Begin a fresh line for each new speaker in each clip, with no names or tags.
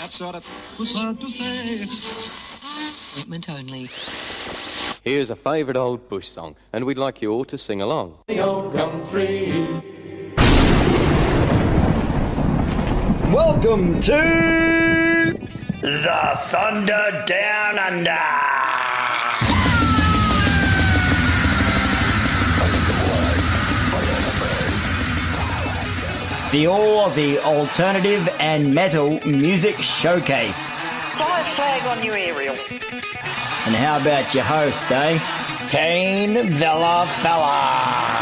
That sort of was hard to say.
Statement only.
Here's a favourite old bush song, and we'd like you all to sing along.
The old gum tree.
Welcome to the Thunda Down Under. The all-Aussie alternative and metal music showcase.
Fly a flag on your aerial.
And how about your host, eh? Kane Villa Fella.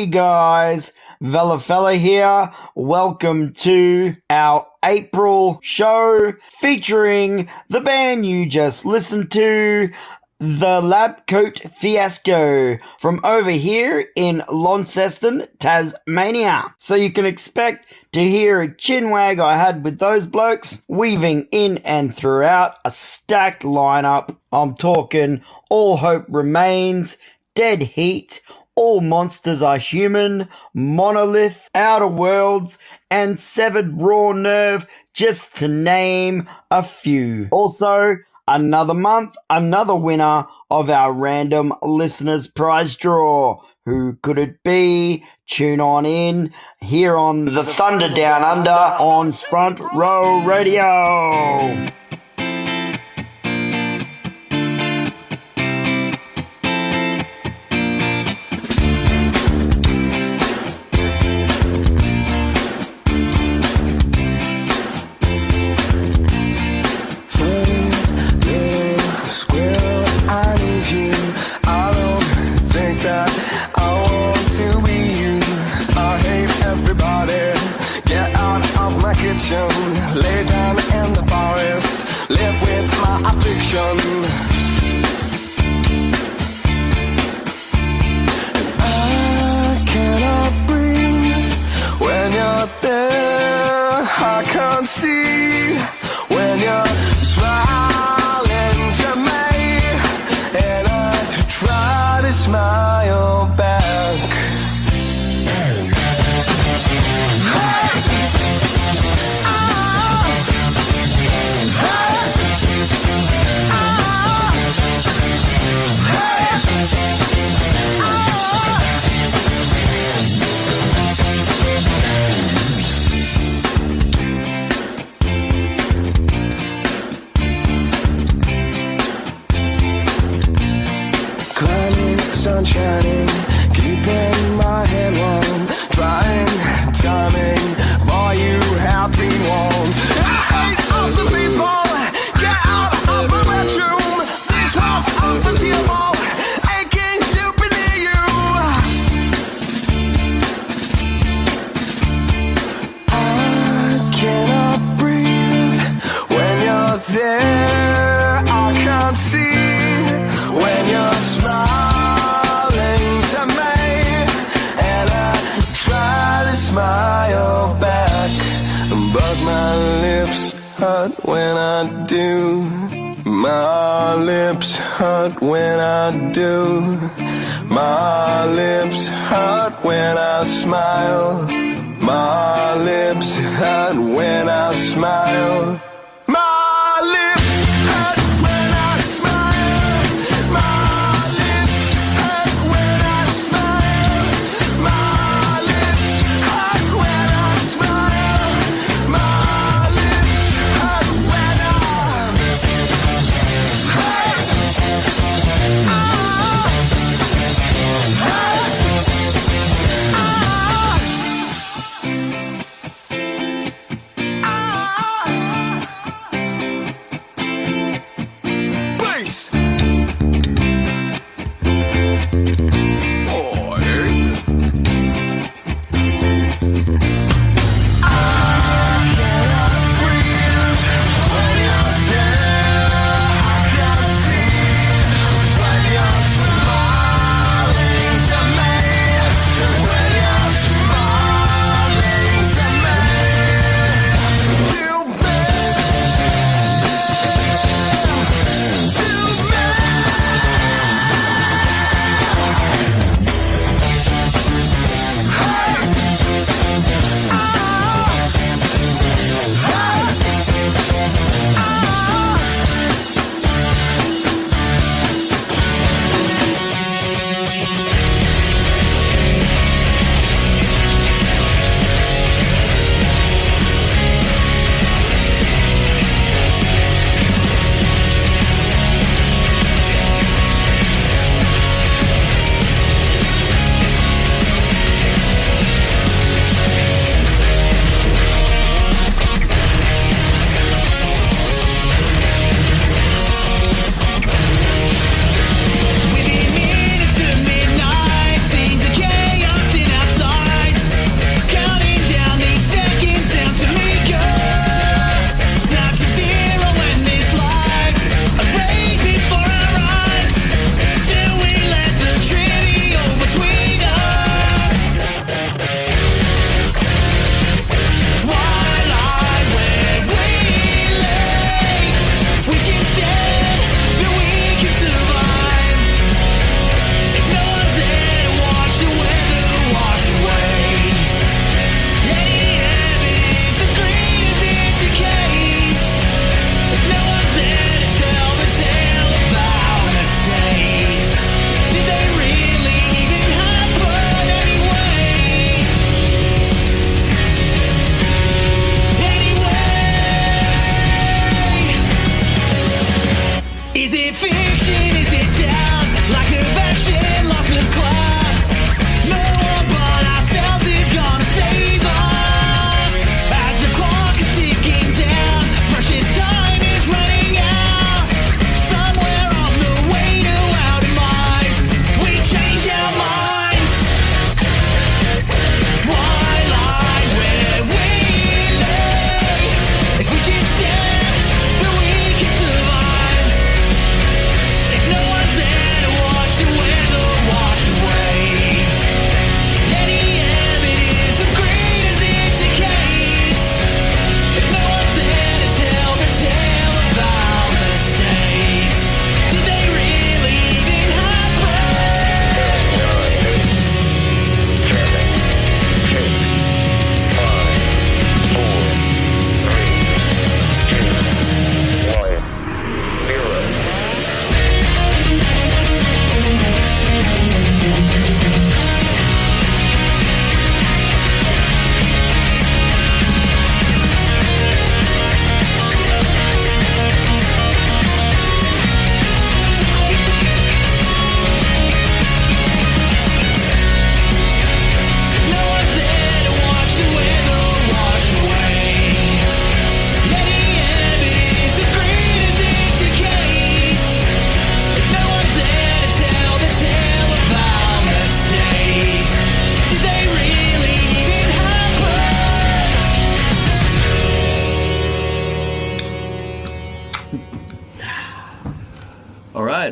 Hey guys, Fella here. Welcome to our April show featuring the band you just listened to, the Lab Coat Fiasco, from over here in Launceston, Tasmania. So you can expect to hear a chinwag I had with those blokes, weaving in and throughout a stacked lineup. I'm talking All Hope Remains, Dead Heat, All Monsters Are Human, Monolith, Outer Worlds, and Severed Raw Nerve, just to name a few. Also, another month, another winner of our random listeners prize draw. Who could it be? Tune on in here on the Thunda Down Under on Front Row Radio.
Lay down in the forest, live with my affliction. I cannot breathe when you're there. I can't see when you're smiling to me, and I try to smile back. Sun shining, keeping my head warm, trying, timing, boy, you have been warned. I hate all the people, get out of my bedroom, these walls unforeseeable, aching to be near you. I cannot breathe when you're there, I can't see when you're smiling to me, and I try to smile back, but my lips hurt when I do. My lips hurt when I do. My lips hurt when I smile. My lips hurt when I smile. My lips hurt when I smile. My lips hurt when I smile. My lips hurt when I smile. My lips hurt when I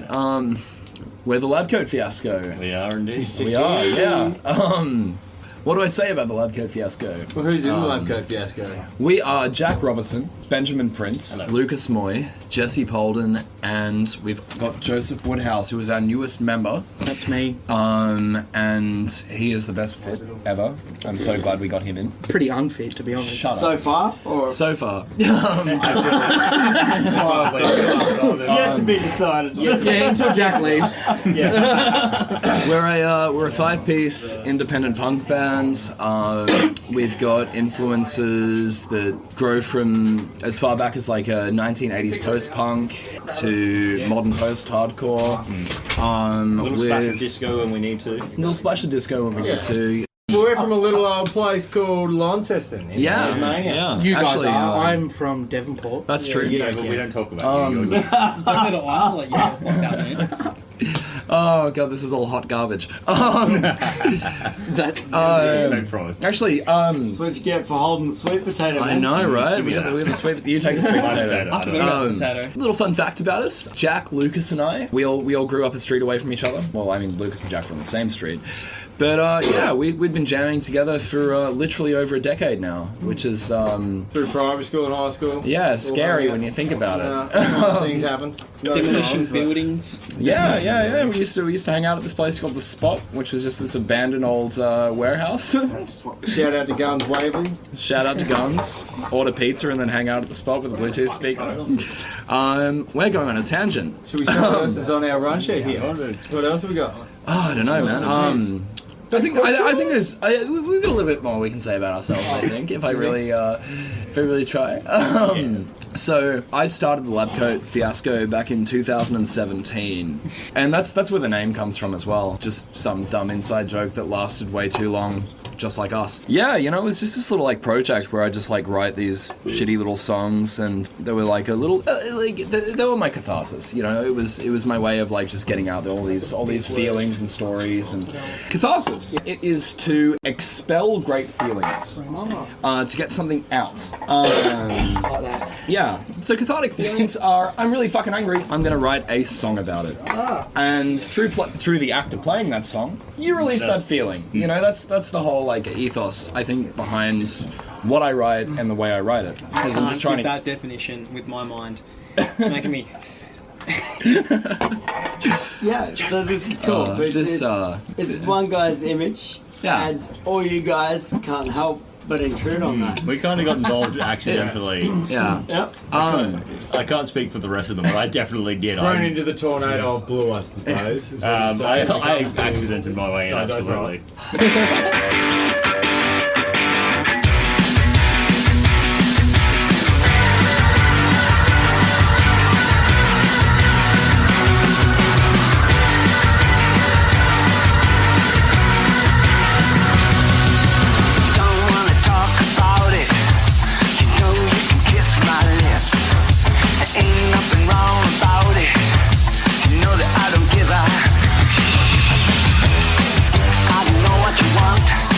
right. We're the Lab Coat Fiasco.
We are indeed.
We are, yeah. What do I say about the Lab Coat Fiasco?
Well, who's in the Lab Coat Fiasco?
We are Jack Robertson, Benjamin Prince,
Hello.
Lucas Moy, Jesse Polden, and we've got Joseph Woodhouse, who is our newest member.
That's me.
And he is the best fit ever. I'm so glad we got him in.
Pretty unfit, to be honest.
Shut up.
So far, or
So far.
yet to be decided.
Yeah, until Jack leaves. We're a 5-piece independent punk band. We've got influences that grow from as far back as like a 1980s post-punk to modern post-hardcore.
A little splash of disco when we need to.
Little splash of disco when we get to.
We're from a little old place called Launceston.
Yeah.
Yeah.
You guys
Actually,
are. I'm from Devonport.
That's true.
Yeah, but we don't talk about you.
Don't isolate yourself like that, man.
Oh god, this is all hot garbage.
That's
Expect from us.
Actually,
That's what you get for holding the sweet potato, man.
I know, right?
Give me
We
that.
have the sweet. You take the sweet potato.
I forgot
about the potato.
Little fun fact about us: Jack, Lucas, and I. We all grew up a street away from each other. Well, I mean, Lucas and Jack were on the same street. But yeah, we'd been jamming together for literally over a decade now, which is
Through primary school and high school.
yeah, scary when you think about it.
Things happen.
demolition buildings.
Yeah. We used to hang out at this place called The Spot, which was just this abandoned old warehouse.
Shout out to Guns Waverley.
Shout out to Guns. Order pizza and then hang out at The Spot with a Bluetooth speaker. We're going on a tangent.
Should we start this is on our run sheet here? What else have we got?
Oh, I don't know, man. I think there's we've got a little bit more we can say about ourselves. I think if I really try. So I started the Lab Coat Fiasco back in 2017, and that's where the name comes from as well. Just some dumb inside joke that lasted way too long, just like us. Yeah, it was just this little like project where I just like write these shitty little songs, and they were like a little they were my catharsis. It was my way of like just getting out all these feelings and stories and catharsis. It is to expel great feelings, to get something out. Yeah. So cathartic feelings are: I'm really fucking angry. I'm gonna write a song about it. And through the act of playing that song, you release that feeling. That's the whole like ethos I think behind what I write and the way I write it. Because I'm just trying to
that definition with my mind. It's making me.
Yeah, so this is cool. But it's one guy's image,
Yeah.
and all you guys can't help but intrude on that.
We kind of got involved accidentally.
yeah.
Yep.
I can't speak for the rest of them, but I definitely did.
Thrown into the tornado of blue, I suppose. is what you're saying.
I accidented my way in,
No, don't throw
absolutely.
Don't wanna talk about it. You know you can kiss my lips. There ain't nothing wrong about it. You know that I don't give a. I know what you want.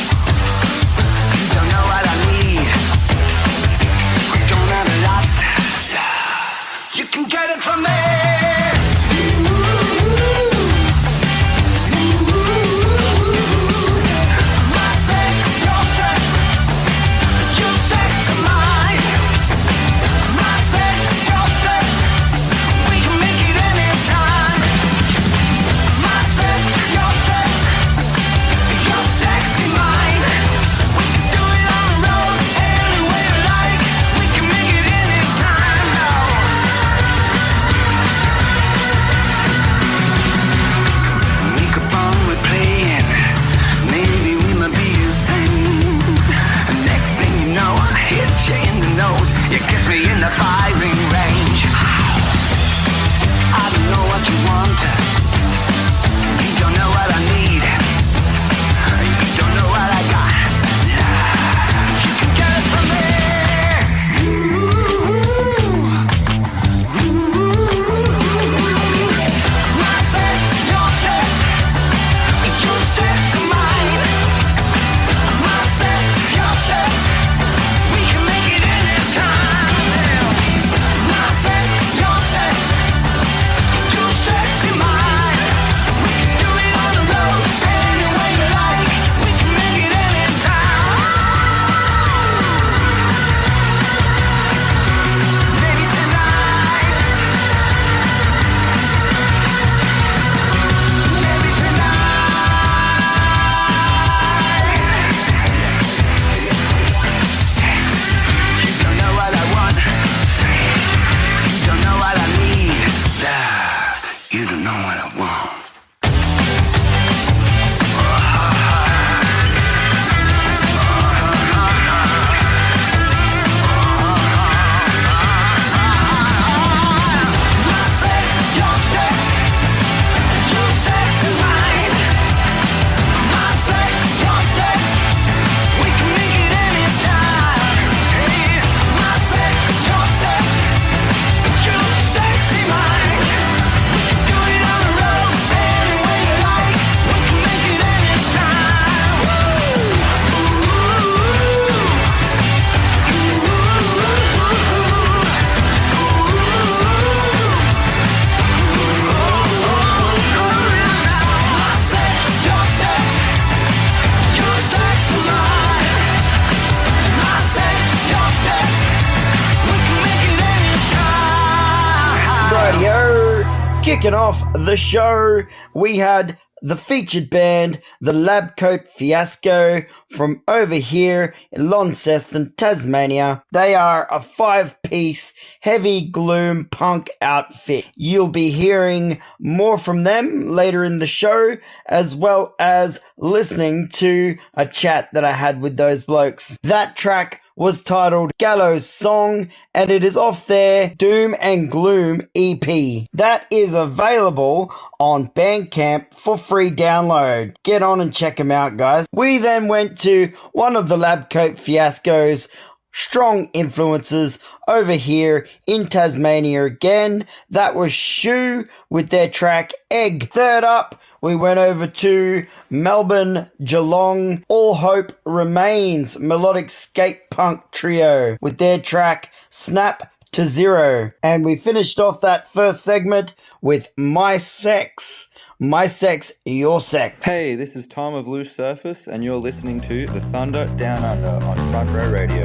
Kicking off the show, we had the featured band, the Lab Coat Fiasco, from over here in Launceston, Tasmania. They are a 5-piece heavy gloom punk outfit. You'll be hearing more from them later in the show, as well as listening to a chat that I had with those blokes. That track was titled Gallows Song, and it is off their Doom and Gloom EP. That is available on Bandcamp for free download. Get on and check them out, guys. We then went to one of the Lab Coat Fiasco's strong influences over here in Tasmania again. That was Shoe with their track Egg. Third up, we went over to Melbourne, Geelong, All Hope Remains melodic skate punk trio with their track Snap to Zero. And we finished off that first segment with My Sex. My Sex, Your Sex.
Hey, this is Tom of Loose Surface, and you're listening to The Thunda Down Under on Front Row Radio.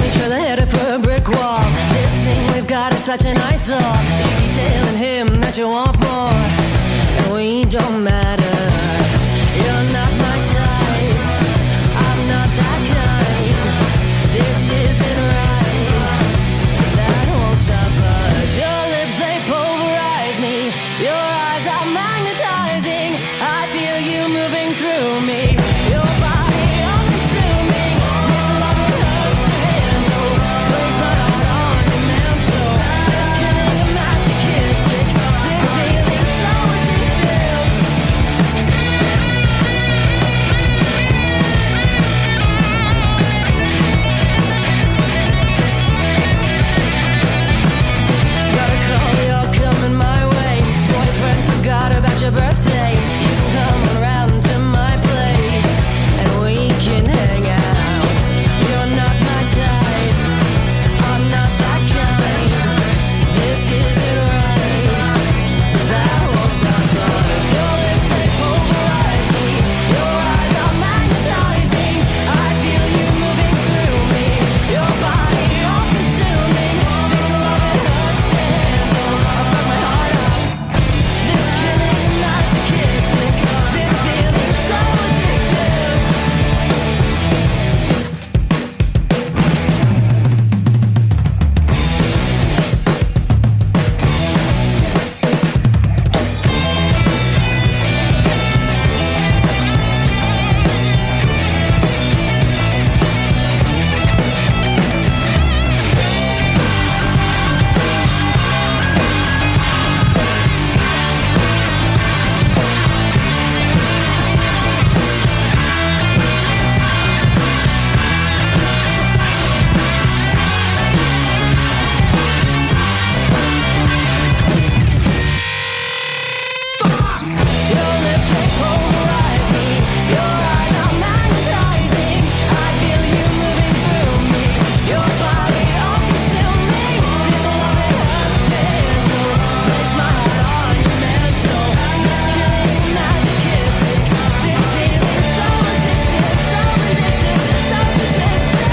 Each other headed for a brick wall. This thing we've got is such an eyesore. You keep telling him that you want more, and we don't matter. You're not my type, I'm not that kind. This isn't right, that won't stop us. Your lips, they pulverize me. Your eyes are magnetizing. I feel you moving through me. Your body all-consuming. This love it hurts to handle. Breaks my heart on your mantle. This killing a masochistic. This feeling so addictive. Got a call, you're coming my way. Boyfriend forgot about your birthday. You can come on round to my place, and we can hang out. You're not my type, I'm not that kind. This isn't right, that won't stop us. Your lips, they pulverize me. Your eyes are magnetizing. I feel you moving through me. Your body all consuming. This love it hurts to handle. I fuck my heart up. This killing masochistic. This feeling so addictive. Your lips, they pulverize me. Your eyes are magnetizing. I feel you moving through me. Your body all consuming. This love it hurts to handle. Breaks my heart on your mantle. This killing masochistic. This feeling so addictive, so addictive, so sadistic.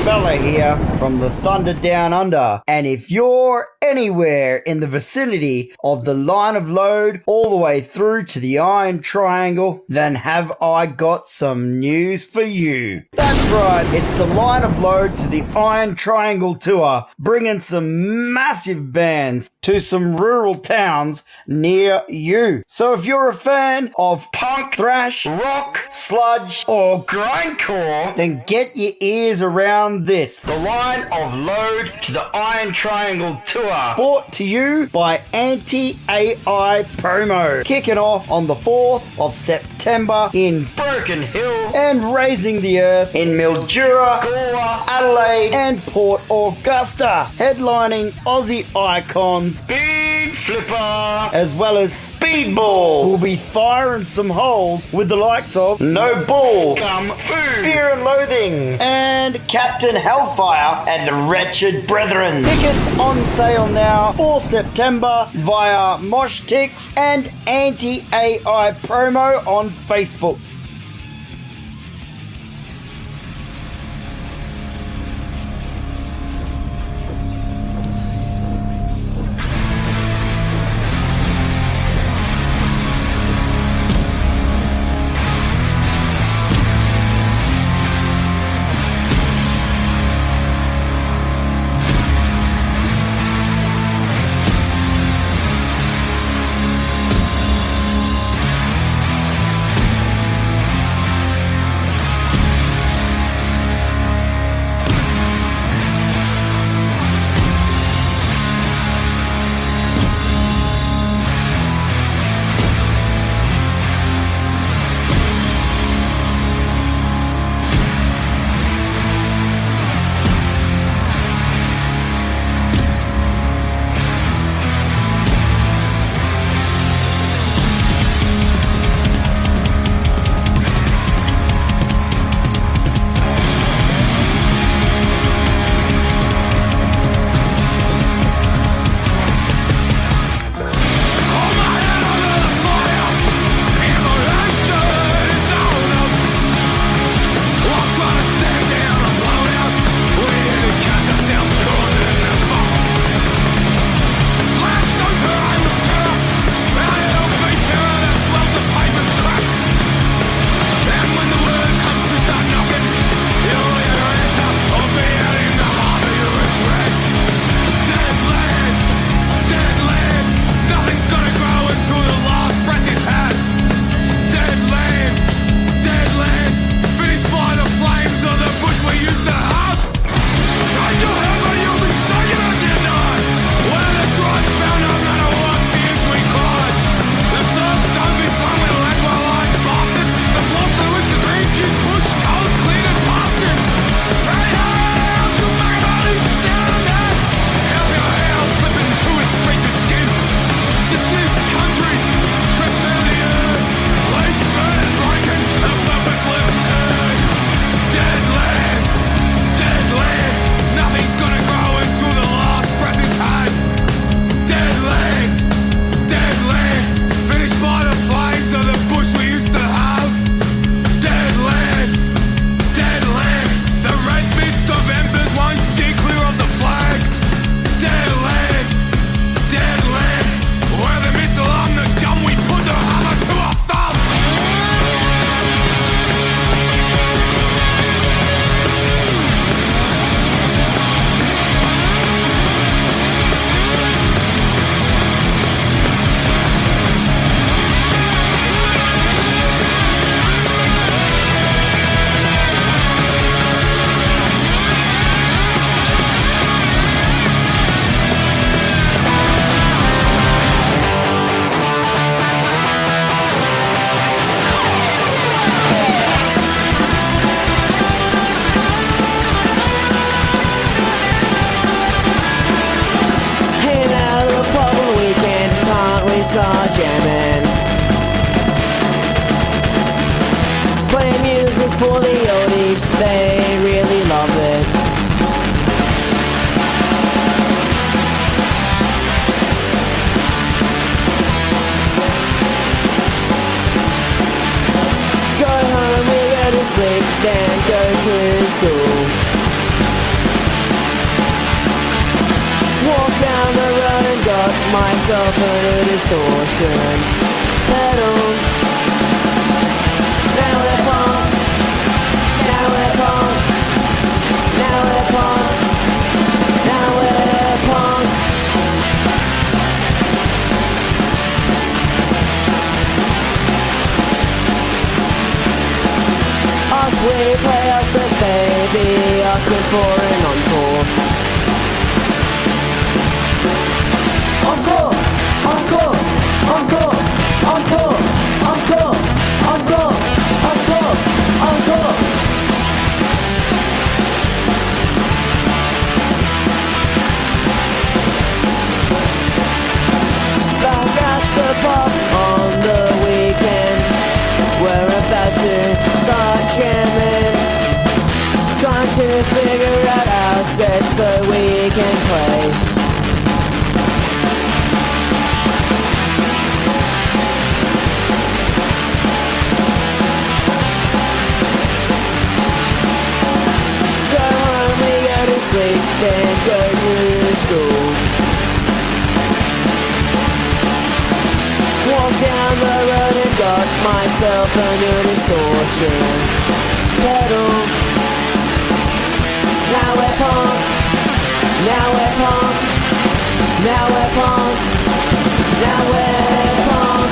Fella here from the Thunder Down Under, and if you're anywhere in the vicinity of the line of load all the way through to the Iron Triangle, then have I got some news for you. That's right, it's the line of load to the Iron Triangle tour, bringing some massive bands to some rural towns near you. So if you're a fan of punk, thrash, rock, sludge, or grindcore, then get your ears around this. The line of load to the Iron Triangle tour, brought to you by Anti-AI Promo, kicking off on the 4th of September in Broken Hill and Raising the Earth in Mildura, Galway, Adelaide and Port Augusta, headlining Aussie icons Big Flipper, as well as Speedball, will be firing some holes with the likes of No Bull, Fear and Loathing, and Captain Hellfire and the Wretched Brethren. Tickets on sale now for September via Moshtix and Anti-AI promo on Facebook.
are jamming. Playing music for the oldies, they really love it. Go home, we go to sleep, then go to school. Walk down the road and got myself a new distortion pedal. Now we're punk, now we're punk, now we're punk, now we're punk. As we play us a baby, asking for an encore. Encore, encore, encore, encore, encore, encore, encore, encore. to figure out our set so we can play. Go home, we go to sleep, then go to school. Walk down the road and got myself a new distortion pedal. Now we're punk, now we're punk, now we're punk, now we're punk.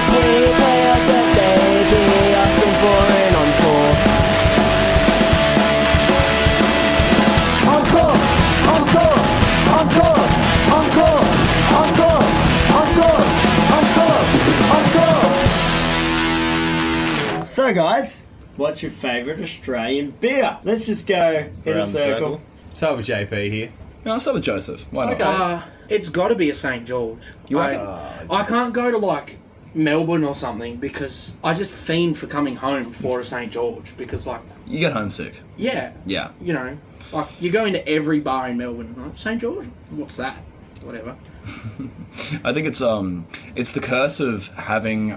We play us a day, be asking for an encore. Encore, encore, encore, encore, encore, encore, encore.
So, guys, what's your favourite Australian beer? Let's just go in a
Around the
circle.
Start with JP here.
No, I'll start with Joseph. Why not?
Okay. It's got to be a St. George.
You reckon?
I can't go to like Melbourne or something because I just fiend for coming home for a St. George because like
You get homesick.
yeah,
Yeah.
you know, like you go into every bar in Melbourne, like, St. George, what's that? Whatever.
I think it's the curse of having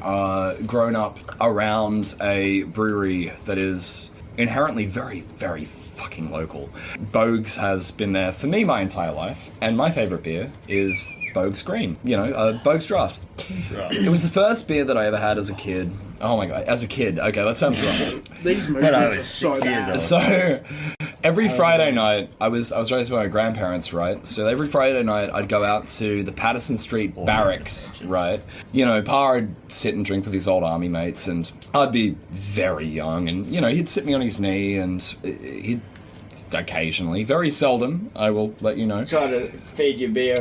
grown up around a brewery that is inherently very, very fucking local. Bogues has been there for me my entire life, and my favourite beer is Bogues Green. You know, Bogues Draft. It was the first beer that I ever had as a kid. Oh my god, as a kid. Okay, that sounds rough.
These movies are so bad.
So every Friday night, I was raised by my grandparents, right? So every Friday night, I'd go out to the Patterson Street Barracks, right? You know, Pa would sit and drink with his old army mates, and I'd be very young, and you know, he'd sit me on his knee, and he'd occasionally, very seldom, I will let you know,
Try to feed you beer.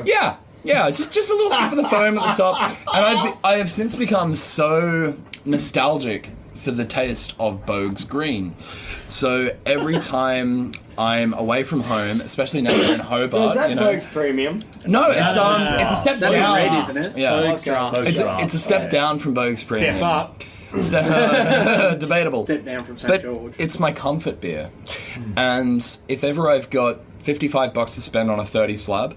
Yeah, just a little sip of the foam at the top, and I have since become so nostalgic for the taste of Bogues Green. So every time I'm away from home, especially now we're in Hobart,
So is that
you know,
Bogues Premium?
no, it's a step
That's
down.
red, isn't it?
Yeah,
Bogues Draft.
it's a step down from Bogues Premium.
Step up.
Debatable.
Step down from St.
But
George.
it's my comfort beer, and if ever I've got $55 to spend on a 30 slab,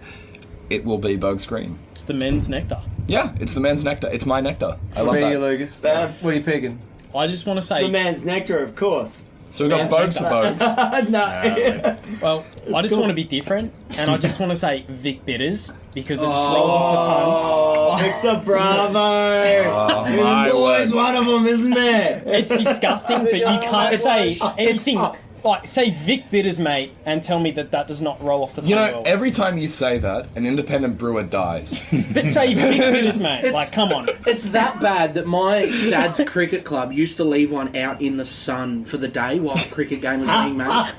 it will be Bogues Green.
It's the men's nectar.
Yeah, it's the men's nectar. It's my nectar. I love
Where are you,
that.
Lucas? What are you picking?
I just want to
The
say,
man's nectar, of course.
So we've got Bogues for Bogues.
No.
well, I just
cool.
want to be different, and I just want to say Vic Bitters because it just rolls off the tongue.
Oh, Victor Bravo! There's
my
always
word.
one of them, isn't there?
It's disgusting, but you can't say anything. Like, say Vic Bitters, mate, and tell me that does not roll off the tongue.
You know,
well.
every time you say that, an independent brewer dies.
But say Vic Bitters, mate. Like, come on.
It's that bad that my dad's cricket club used to leave one out in the sun for the day while the cricket game was being made.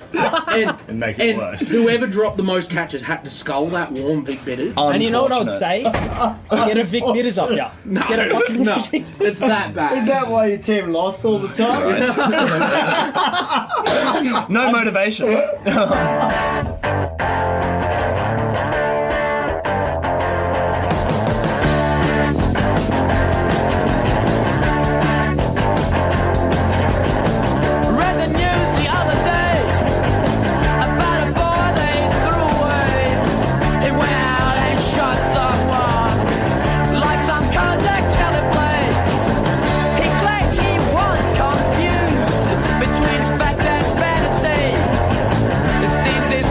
And make it worse.
Whoever dropped the most catches had to scull that warm Vic Bitters.
And you know what I would
Unfortunate.
say? Get a Vic Bitters up ya.
No,
Get a fucking
no,
Vic-
it's that bad.
Is that why your team lost all the time?
No motivation.
Read the news the other day about a boy they threw away. He went out and shot someone like some contact teleplay. He claimed he was confused between fact and fantasy. It seems his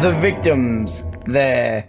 The Victims there.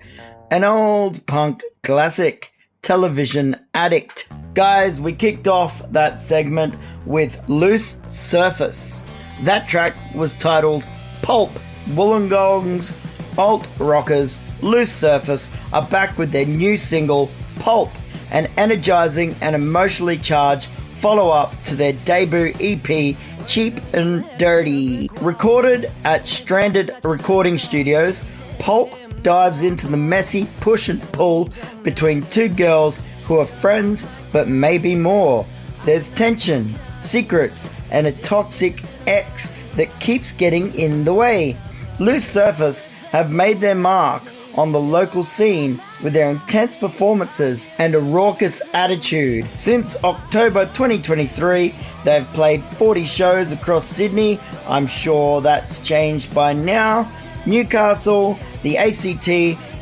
An old punk classic, Television Addict. Guys, we kicked off that segment with Loose Surface. That track was titled Pulp. Wollongong's alt rockers Loose Surface are back with their new single Pulp, an energizing and emotionally charged follow-up to their debut EP Cheap and Dirty. Recorded at Stranded Recording Studios, Pulp dives into the messy push and pull between two girls who are friends but maybe more. There's tension, secrets, and a toxic ex that keeps getting in the way. Loose Surface have made their mark on the local scene with their intense performances and a raucous attitude. Since October 2023, they've played 40 shows across Sydney. I'm sure that's changed by now. Newcastle, the ACT,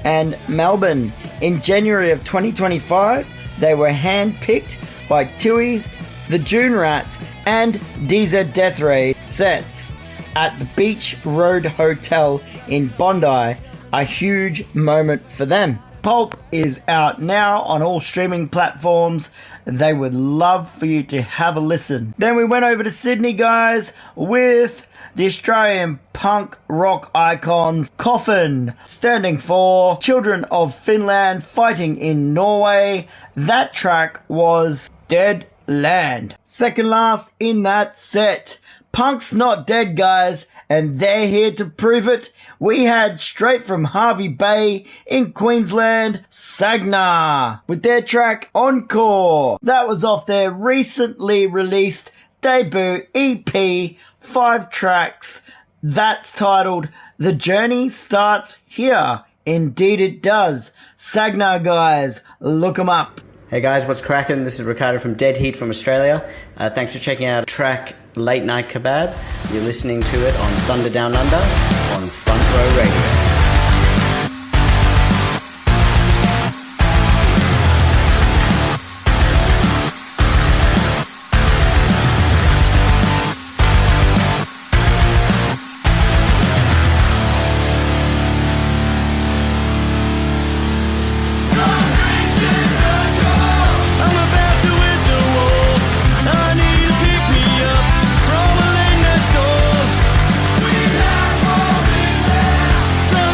and Melbourne. In January of 2025, they were handpicked by Tui's, the June Rats, and DZ Death Ray sets at the Beach Road Hotel in Bondi. A huge moment for them. Pulp is out now on all streaming platforms. They would love for you to have a listen. Then we went over to Sydney, guys, with the Australian punk rock icons Coffin, standing for Children of Finland Fighting in Norway. That track was Dead Land. Second last in that set. Punk's not dead, guys, and they're here to prove it. We had straight from Hervey Bay in Queensland, Sagna, with their track Encore. That was off their recently released debut EP, 5 tracks. That's titled The Journey Starts Here. Indeed it does. Sagna, guys, look them up.
Hey guys, what's cracking? This is Ricardo from Dead Heat from Australia. Thanks for checking out track Late Night Kebab. You're listening to it on Thunder Down Under on Front Row Radio.
From a late night store, we have more in there.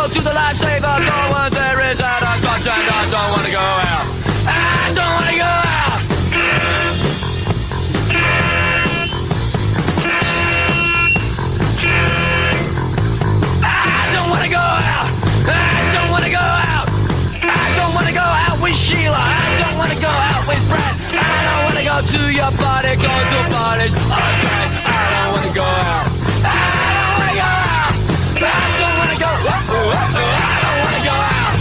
go to the lifesaver. Go when there is at a touch, and I don't wanna go out. I don't wanna go out. I don't wanna go out. I don't wanna go out. I don't wanna go out with Sheila. I don't wanna go out with Brad. I don't wanna go to your party, go to parties. Okay, I don't wanna go out. I don't wanna go out. I don't wanna go. I don't wanna go out.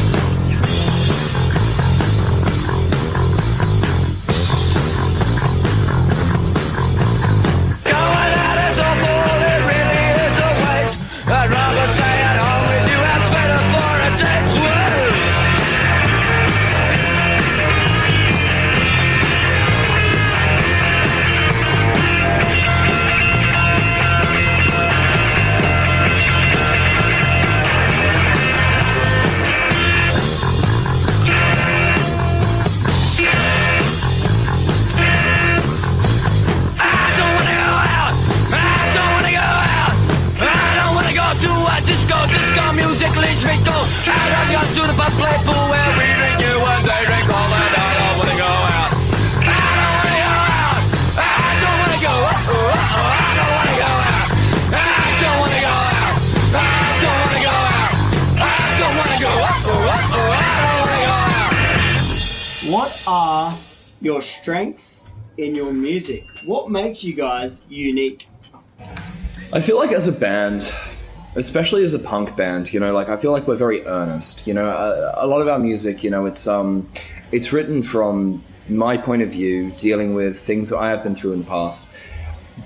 Going out is awful. It really is a waste. I'd rather stay at home with you and spend it for a day's work. Disco music leads me to I don't go to the pub play pool where we drink you and they drink all and I don't wanna go out. I don't wanna go out. I don't wanna go out. I don't wanna go out. I don't wanna go out. I don't wanna go out. I don't wanna go out. I don't wanna go out.
What are your strengths in your music? What makes you guys unique?
I feel like as a band, especially as a punk band, you know, like I feel like we're very earnest. You know, a lot of our music, you know, it's written from my point of view, dealing with things that I have been through in the past.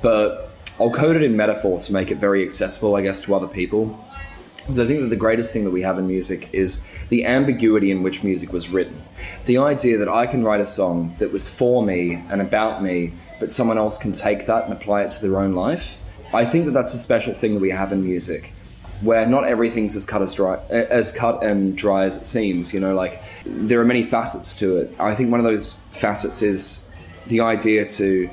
But I'll code it in metaphor to make it very accessible, I guess, to other people. Because I think that the greatest thing that we have in music is the ambiguity in which music was written. The idea that I can write a song that was for me and about me, but someone else can take that and apply it to their own life. I think that that's a special thing that we have in music, where not everything's as cut and dry as it seems. You know, like there are many facets to it. I think one of those facets is the idea to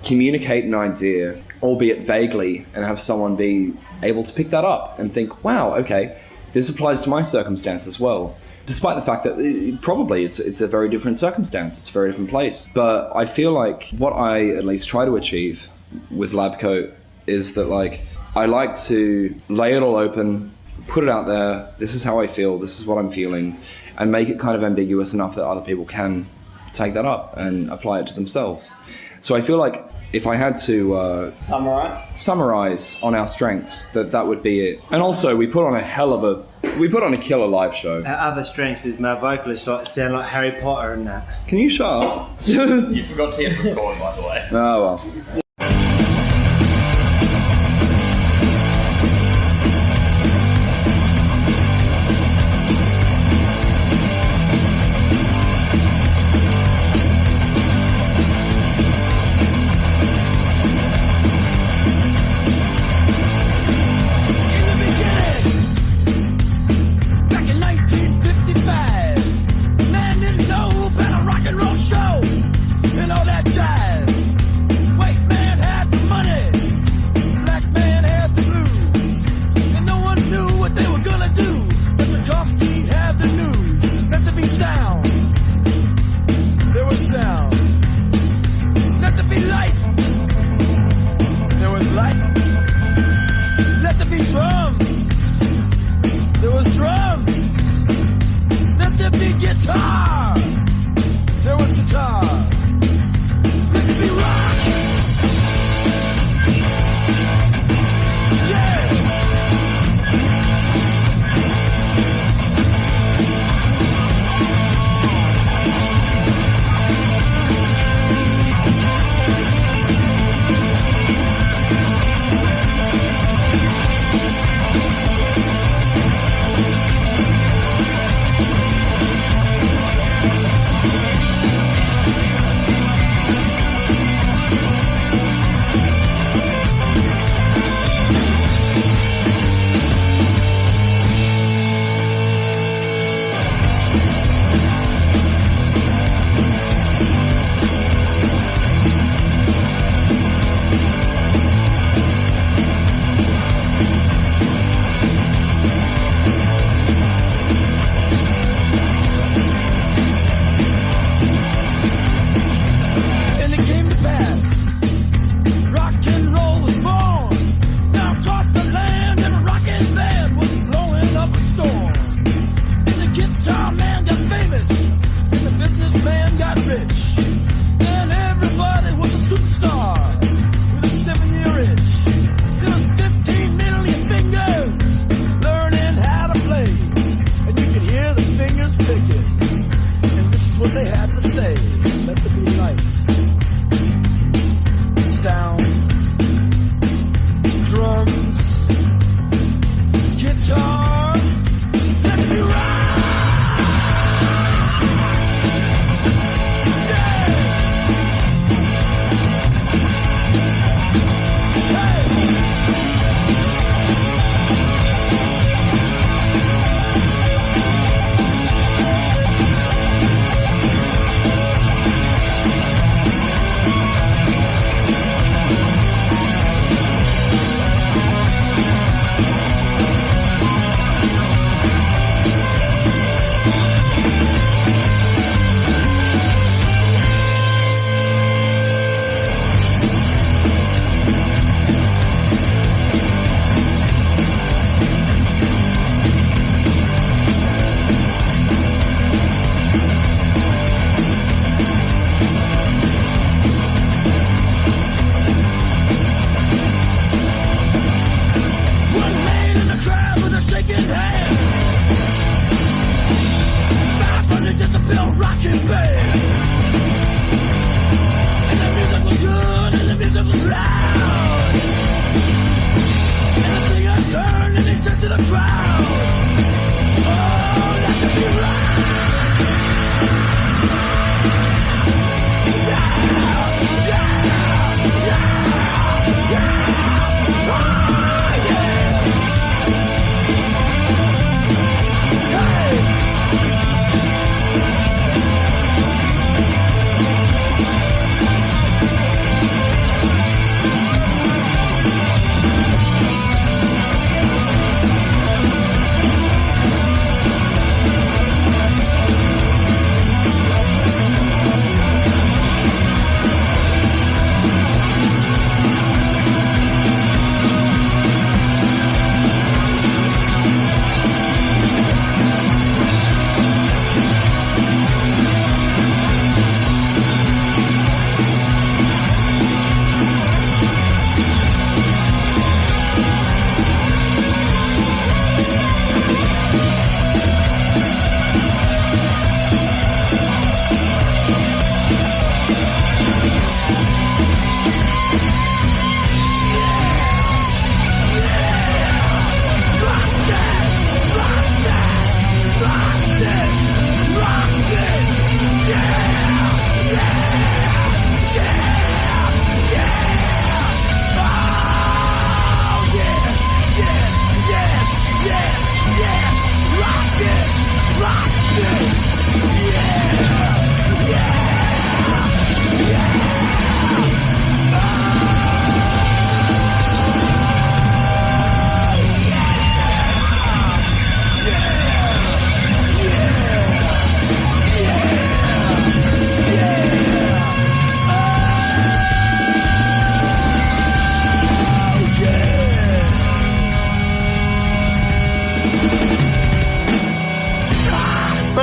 communicate an idea, albeit vaguely, and have someone be able to pick that up and think, wow, okay, this applies to my circumstance as well. Despite the fact that it's a very different circumstance, it's a very different place. But I feel like what I at least try to achieve with Lab Coat is that, like, I like to lay it all open, put it out there, this is how I feel, this is what I'm feeling, and make it kind of ambiguous enough that other people can take that up and apply it to themselves. So I feel like if I had to summarize on our strengths, that would be it. And also we put on a killer live show.
Our other strengths is my vocalists sound like Harry Potter and that.
Can you shut up?
You forgot to hit record, by the way.
Oh well.
Show and all that jazz. Wait, man.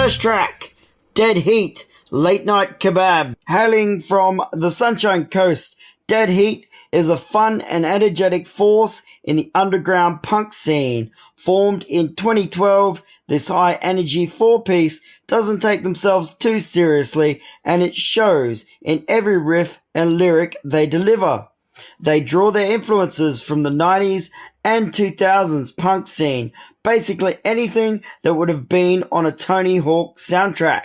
First track, Dead Heat, Late Night Kebab. Hailing from the Sunshine Coast, Dead Heat is a fun and energetic force in the underground punk scene. Formed in 2012, this high-energy four-piece doesn't take themselves too seriously, and it shows in every riff and lyric they deliver. They draw their influences from the 90s and 2000s punk scene, basically anything that would have been on a Tony Hawk soundtrack.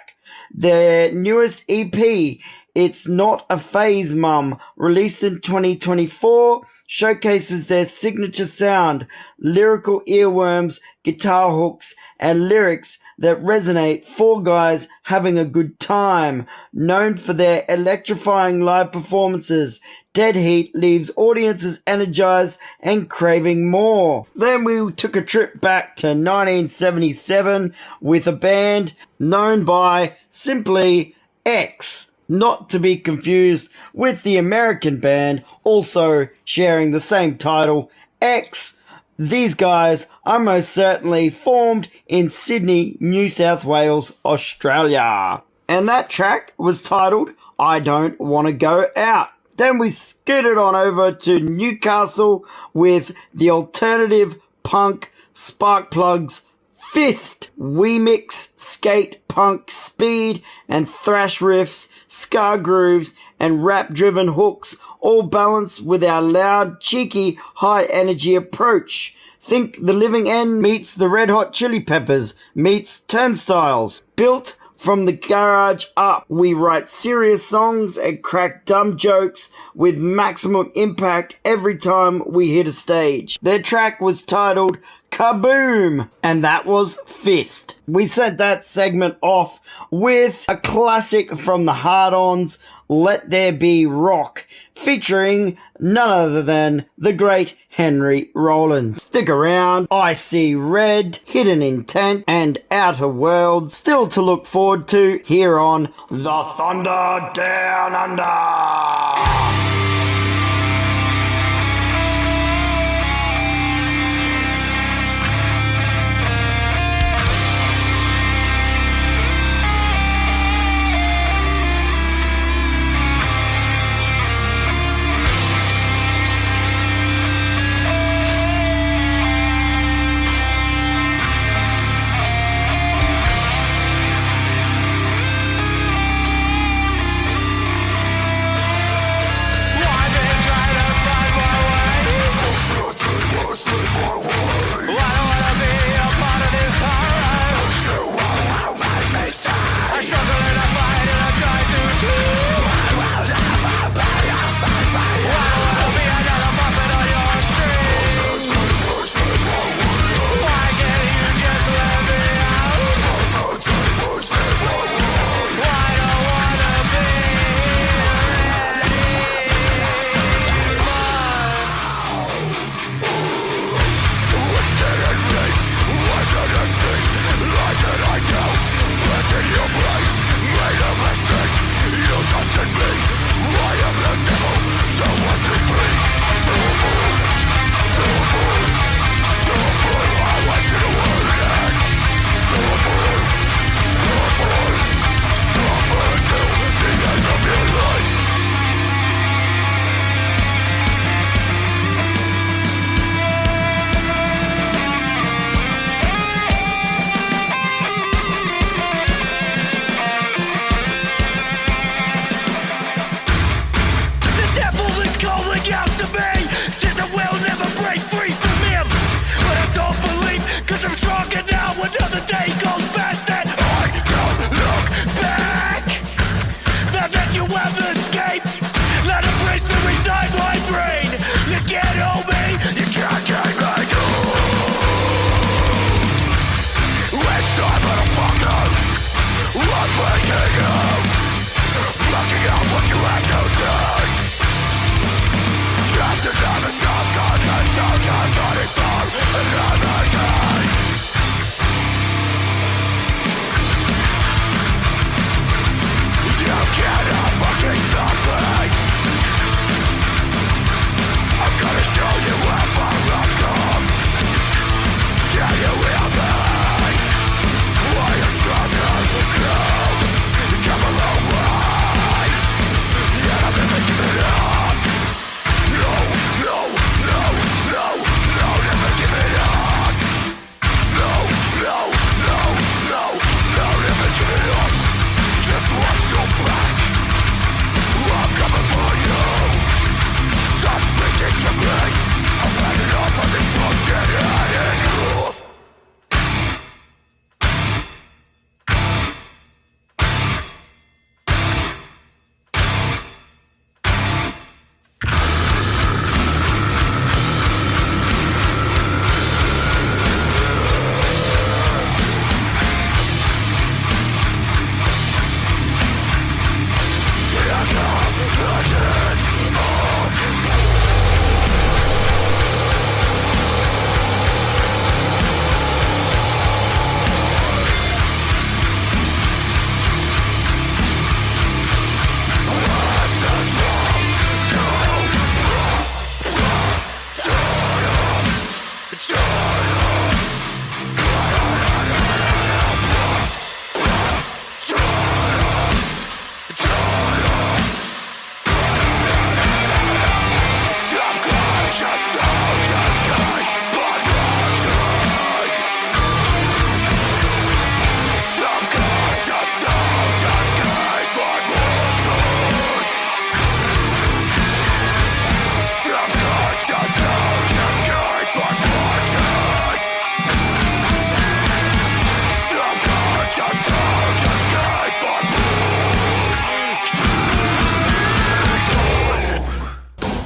Their newest EP, It's Not a Phase Mum, released in 2024, showcases their signature sound, lyrical earworms, guitar hooks, and lyrics that resonate. Four guys having a good time. Known for their electrifying live performances, Dead Heat leaves audiences energized and craving more. Then we took a trip back to 1977 with a band known by simply X, not to be confused with the American band also sharing the same title, X. These guys are most certainly formed in Sydney, New South Wales, Australia. And that track was titled I Don't Want to Go Out. Then we scooted on over to Newcastle with the alternative punk Sparkplugs Fist. We mix skate, punk, speed, and thrash riffs, ska grooves, and rap-driven hooks, all balanced with our loud, cheeky, high-energy approach. Think The Living End meets the Red Hot Chili Peppers meets Turnstiles. Built from the garage up, we write serious songs and crack dumb jokes with maximum impact every time we hit a stage. Their track was titled Kaboom, and that was Fist. We sent that segment off with a classic from the Hard-Ons, Let There Be Rock, featuring none other than the great Henry Rollins. Stick around, I See Red, Hidden Intent, and Outer Worlds still to look forward to here on The Thunder Down Under.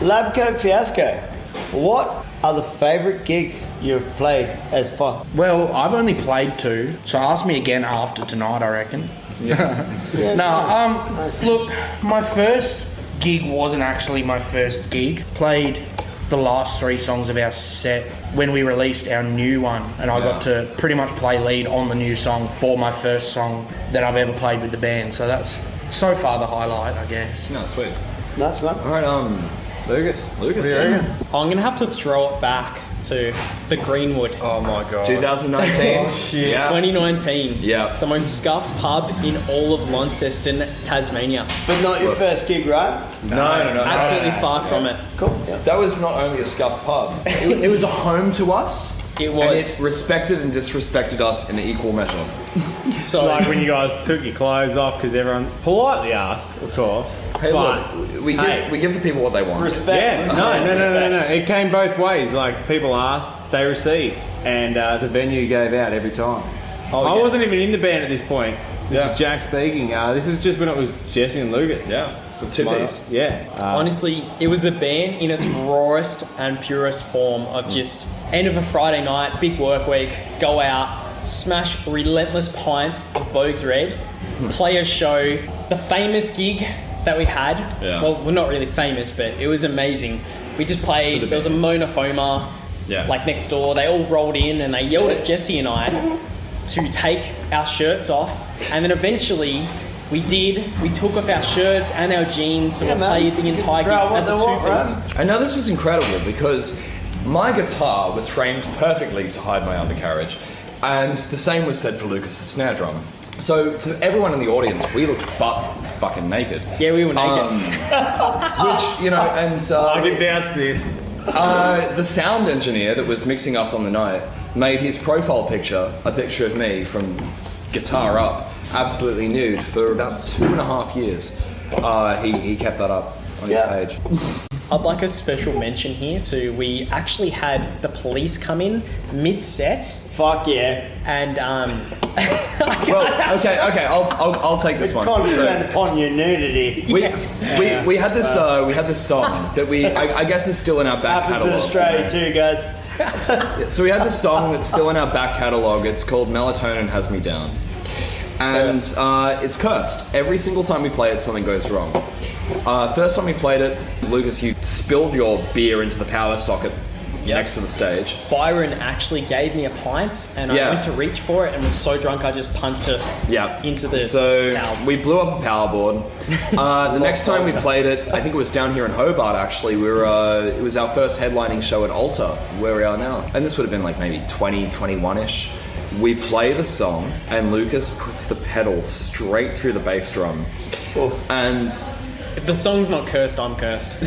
Lab Coat Fiasco. What are the favourite gigs you've played as far?
Well, I've only played 2, so ask me again after tonight, I reckon. Look, my first gig wasn't actually my first gig. Played the last 3 songs of our set when we released our new one, and I got to pretty much play lead on the new song for my first song that I've ever played with the band. So that's so far the highlight, I guess.
No, sweet.
Nice one.
All right, Lucas.
I'm gonna have to throw it back to the Greenwood.
Oh my god.
2019.
Shit. 2019.
Yeah.
The most scuffed pub in all of Launceston, Tasmania.
But not your first gig, right?
No.
Absolutely far from it.
Cool. Yeah.
That was not only a scuffed pub. It was a home to us.
It was.
And it respected and disrespected us in equal measure.
So,
like when you guys took your clothes off because everyone politely asked, of course.
Hey,
but,
look, we give the people what they want.
Respect.
Yeah, no. It came both ways. Like people asked, they received, and the venue gave out every time. I wasn't even in the band at this point. This is Jack speaking. This is just when it was Jesse and Lucas.
Yeah. The 2Ps.
Yeah.
honestly, it was the band in its rawest and purest form of just end of a Friday night, big work week, go out, smash relentless pints of Bogues Red, play a show. The famous gig that we had, well, we're not really famous, but it was amazing. We just played, there was a Mona Foma, like next door. They all rolled in and they yelled at Jesse and I to take our shirts off, and then eventually we took off our shirts and our jeans, and we played the entire gig as a 2-piece.
I know this was incredible because my guitar was framed perfectly to hide my undercarriage, and the same was said for Lucas's snare drum. So to everyone in the audience, we looked butt fucking naked.
Yeah, we were naked.
Which, you know, and
I can vouch this.
The sound engineer that was mixing us on the night made his profile picture a picture of me from guitar up, absolutely nude, for about 2.5 years. He kept that up on his page.
I'd like a special mention here to, we actually had the police come in mid-set.
Fuck yeah.
And
well, okay, I'll take this one.
Condescend upon your nudity.
We had this song that I guess is still in our back
catalogue. Happens in Australia too, guys.
So we had this song that's still in our back catalogue. It's called Melatonin Has Me Down. And it's cursed. Every single time we play it, something goes wrong. First time we played it, Lucas, you spilled your beer into the power socket next to the stage.
Byron actually gave me a pint, and I went to reach for it and was so drunk I just punched it into the
So we blew up a power board. The next time we played it, I think it was down here in Hobart actually, it was our first headlining show at Alta, where we are now. And this would have been like maybe 21-ish. We play the song and Lucas puts the pedal straight through the bass drum. And
if the song's not cursed, I'm cursed.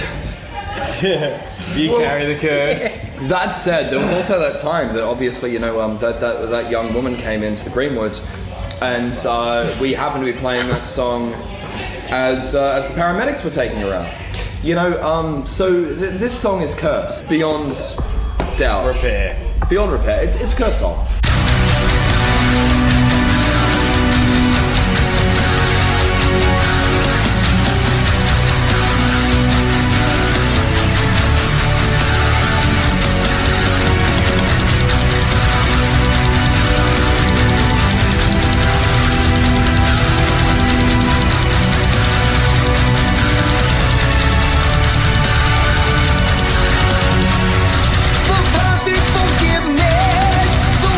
You carry the curse.
That said, there was also that time that obviously, you know, that young woman came into the Greenwoods, and we happened to be playing that song as the paramedics were taking her out. You know, this song is cursed beyond doubt. Beyond repair. It's a cursed song.
Forgiveness, the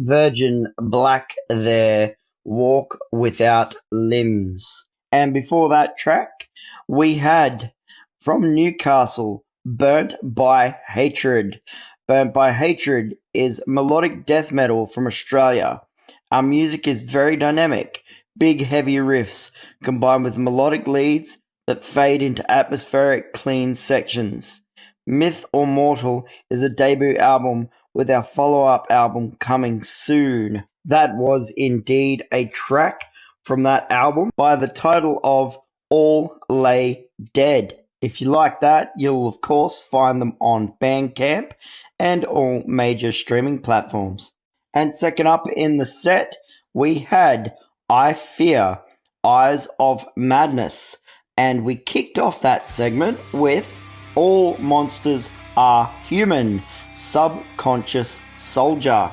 Virgin Black there, Walk Without Limbs. And before that track, we had from Newcastle, Burnt by Hatred. Burnt by Hatred is melodic death metal from Australia. Our music is very dynamic, big heavy riffs combined with melodic leads that fade into atmospheric clean sections. Myth or Mortal is a debut album with our follow-up album coming soon. That was indeed a track from that album by the title of All Lay Dead. If you like that, you'll of course find them on Bandcamp and all major streaming platforms. And second up in the set, we had I Fear, Eyes of Madness. And we kicked off that segment with All Monsters Are Human, Subconscious Soldier.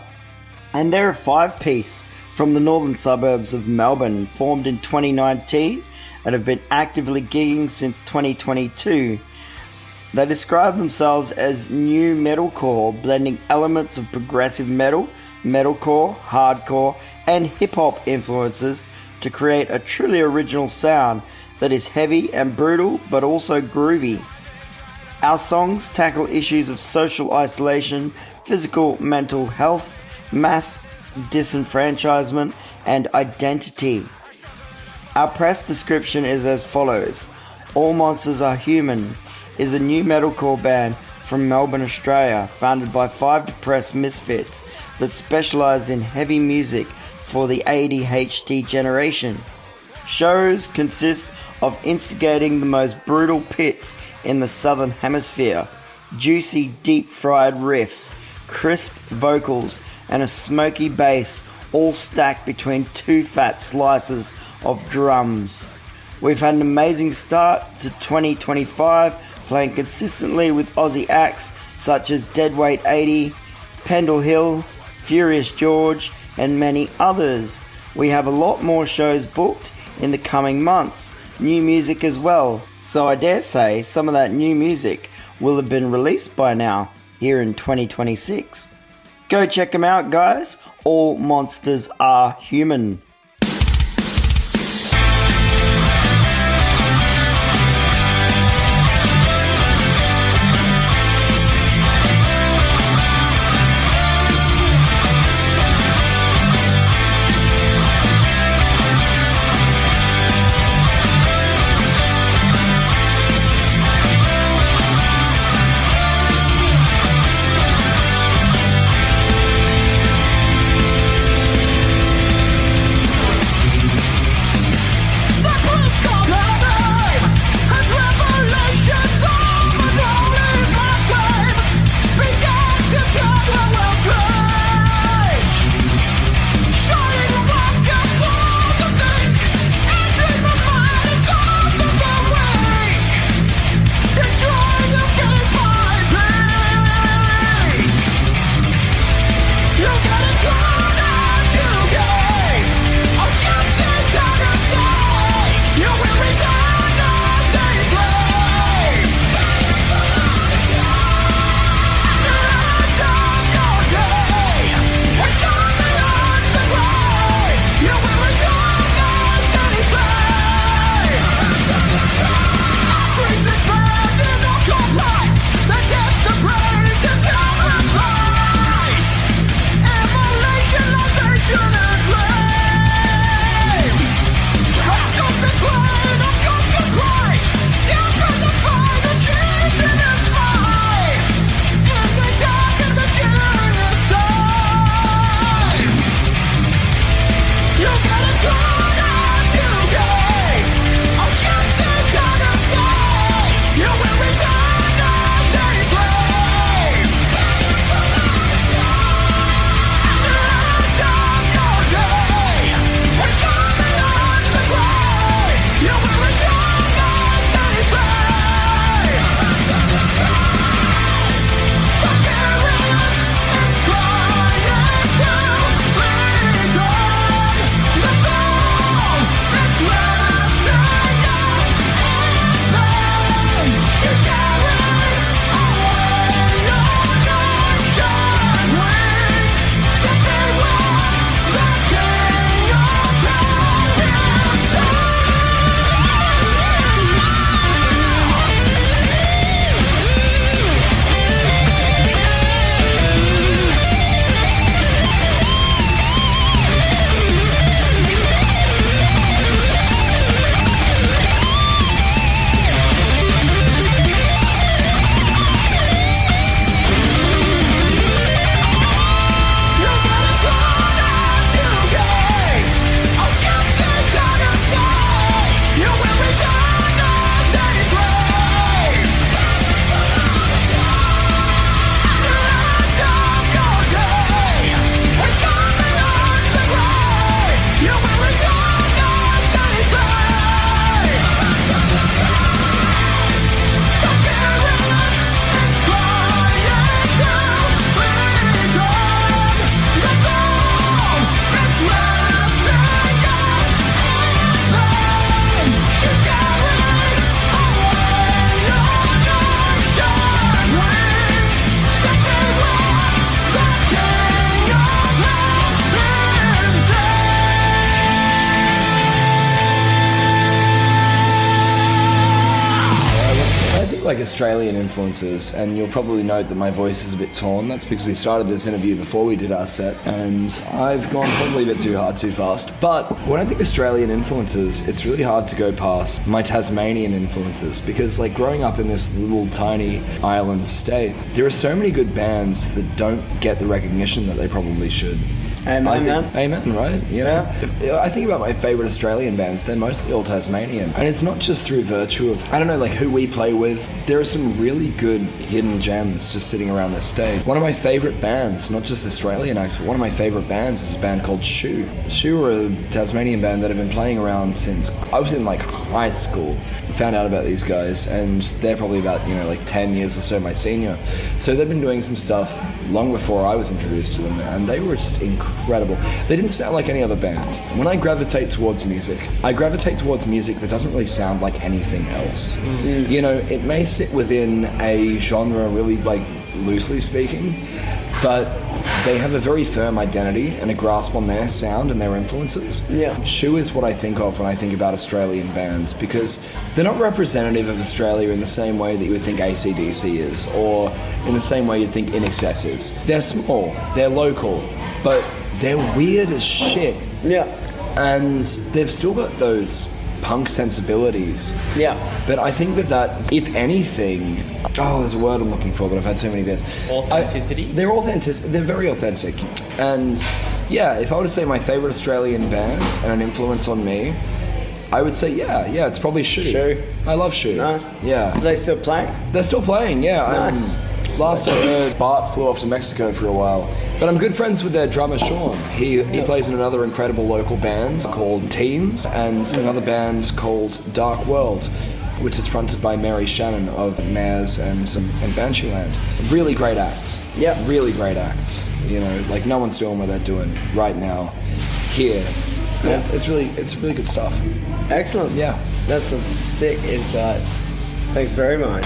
And they're a 5-piece from the northern suburbs of Melbourne, formed in 2019 and have been actively gigging since 2022. They describe themselves as new metalcore, blending elements of progressive metal, metalcore, hardcore, and hip-hop influences to create a truly original sound that is heavy and brutal, but also groovy. Our songs tackle issues of social isolation, physical mental health, mass disenfranchisement, and identity. Our press description is as follows. All Monsters Are Human is a new metalcore band from Melbourne, Australia, founded by 5 depressed misfits that specialise in heavy music for the ADHD generation. Shows consist of instigating the most brutal pits in the Southern Hemisphere, juicy deep-fried riffs, crisp vocals, and a smoky bass, all stacked between 2 fat slices of drums. We've had an amazing start to 2025, playing consistently with Aussie acts such as Deadweight 80, Pendle Hill, Furious George, and many others. We have a lot more shows booked in the coming months, new music as well, so I dare say some of that new music will have been released by now, here in 2026. Go check them out, guys. All Monsters Are Human.
Australian influences, and you'll probably note that my voice is a bit torn. That's because we started this interview before we did our set, and I've gone probably a bit too hard, too fast. But when I think Australian influences, it's really hard to go past my Tasmanian influences, because like growing up in this little tiny island state, there are so many good bands that don't get the recognition that they probably should. Amen, right? You know? I think about my favourite Australian bands, they're mostly all Tasmanian. And it's not just through virtue of, I don't know, like who we play with. There are some really good hidden gems just sitting around this stage. One of my favourite bands, not just Australian acts, but one of my favourite bands is a band called Shoe. Shoe are a Tasmanian band that have been playing around since I was in like high school. I found out about these guys, and they're probably about, you know, like 10 years or so my senior. So they've been doing some stuff long before I was introduced to them, and they were just incredible. They didn't sound like any other band. When I gravitate towards music, I gravitate towards music that doesn't really sound like anything else. You know, it may sit within a genre really, like, loosely speaking, but they have a very firm identity and a grasp on their sound and their influences. Yeah. Shoe is what I think of when I think about Australian bands, because they're not representative of Australia in the same way that you would think AC/DC is, or in the same way you'd think In Excess is. They're small, they're local, but they're weird as shit. Yeah. And they've still got those punk sensibilities. Yeah. But I think that if anything, there's a word I'm looking for, but I've had so many beers.
Authenticity?
They're very authentic. And yeah, if I were to say my favourite Australian band and an influence on me, I would say, yeah, it's probably Shoe. Shoe. I love Shoe. Nice. Yeah.
Are they still playing?
They're still playing, yeah.
Nice.
Last I heard, Bart flew off to Mexico for a while. But I'm good friends with their drummer, Sean. He plays in another incredible local band called Teens, and another band called Dark World, which is fronted by Mary Shannon of Maz and Bansheeland. Really great acts. Yeah. Really great acts. You know, like no one's doing what they're doing right now here. Yeah. It's really good stuff.
Excellent.
Yeah.
That's some sick insight. Thanks very much.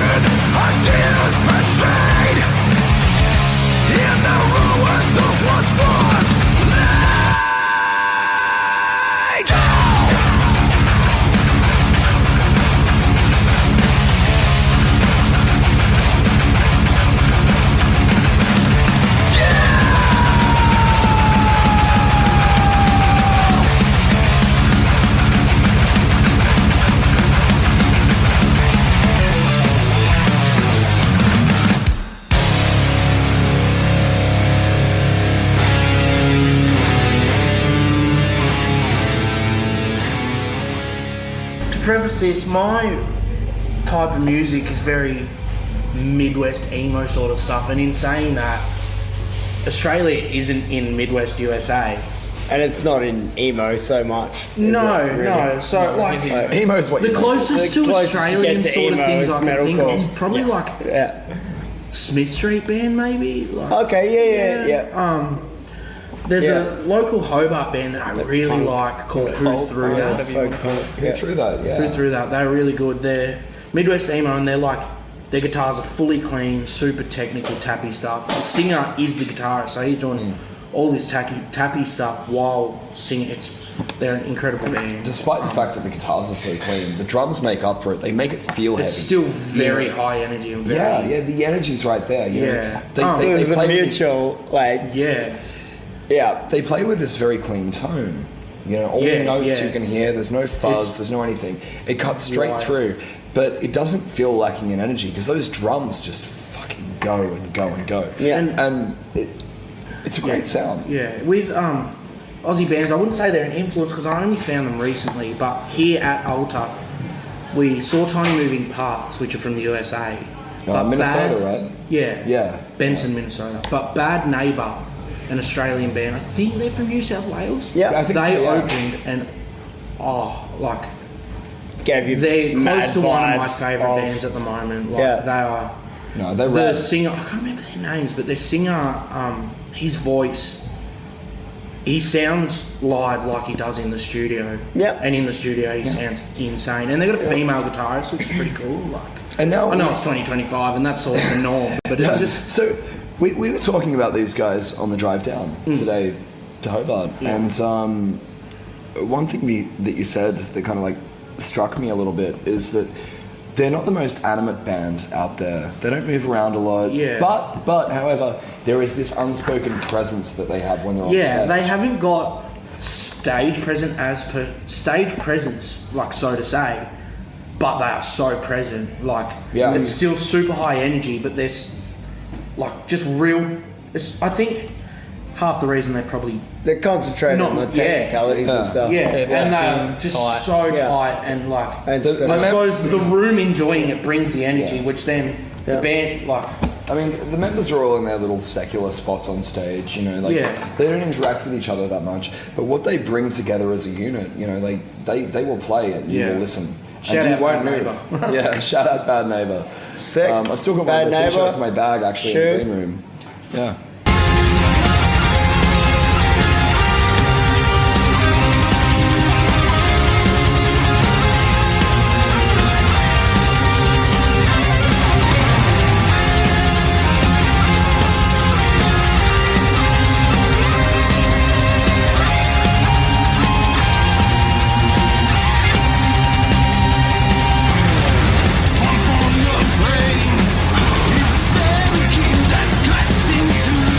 broken ideas betrayed in the ruins of what was laid down.
Preface this, my type of music is very Midwest emo sort of stuff, and in saying that, Australia isn't in Midwest USA.
And it's not in emo so much.
No. So like
emo is what
the
you
closest to Australian sort of things I can think of is probably like
Yeah.
Smith Street Band, maybe. Like,
Okay, yeah.
There's a local Hobart band that I really like called Who Threw That.
Who Threw That, yeah.
Who Threw That. They're really good. They're Midwest emo, and they're like, their guitars are fully clean, super technical, tappy stuff. The singer is the guitarist, so he's doing all this tappy stuff while singing. They're an incredible band.
Despite the fact that the guitars are so clean, the drums make up for it. They make it feel heavy.
It's still very high energy and very...
the energy's right there. You know? They
There's a
play
mutual,
they play with this very clean tone. You know, all the notes you can hear, there's no fuzz, there's no anything. It cuts straight through, but it doesn't feel lacking in energy because those drums just fucking go and go and go.
Yeah.
And it's a great sound.
Yeah, with Aussie bands, I wouldn't say they're an influence because I only found them recently, but here at Alta, we saw Tiny Moving Parts, which are from the USA.
Minnesota, right?
Yeah. Benson, Minnesota. But Bad Neighbour, an Australian band, I think they're from New South Wales.
Yeah,
I think
they
so,
opened and
gave you
they're
mad
close to one of my
vibes
favourite
of-
bands at the moment. Like,
Yeah.
they are.
No, they're
The
rad.
singer, I can't remember their names, but their singer, his voice, he sounds live like he does in the studio.
Yeah.
And in the studio, he sounds insane. And they've got a female guitarist, which is pretty cool. Like,
And now
I know it's 2025, and that's sort of the norm, but it's just
So we were talking about these guys on the drive down today to Hobart, and one thing that you said that kind of like struck me a little bit is that they're not the most animate band out there. They don't move around a lot.
Yeah.
But however, there is this unspoken presence that they have when they're on
yeah,
stage.
they haven't got stage presence, like so to say, but they are so present. Like it's still super high energy, but there's like just real. I think half the reason
they're concentrated on the technicalities and stuff.
Yeah, and they're just so tight and like.
And
I suppose the room enjoying it brings the energy, which then the band like.
I mean, the members are all in their little secular spots on stage, you know, like they don't interact with each other that much. But what they bring together as a unit, you know, like they will play it and you will listen.
Shout out Bad Neighbour.
Yeah, shout out Bad Neighbour.
Sick.
I've still got
Bad
one of the
Neighbour.
t-shirts in my bag actually in the green room. Yeah.
From the flames, he's a seven king that's crashed into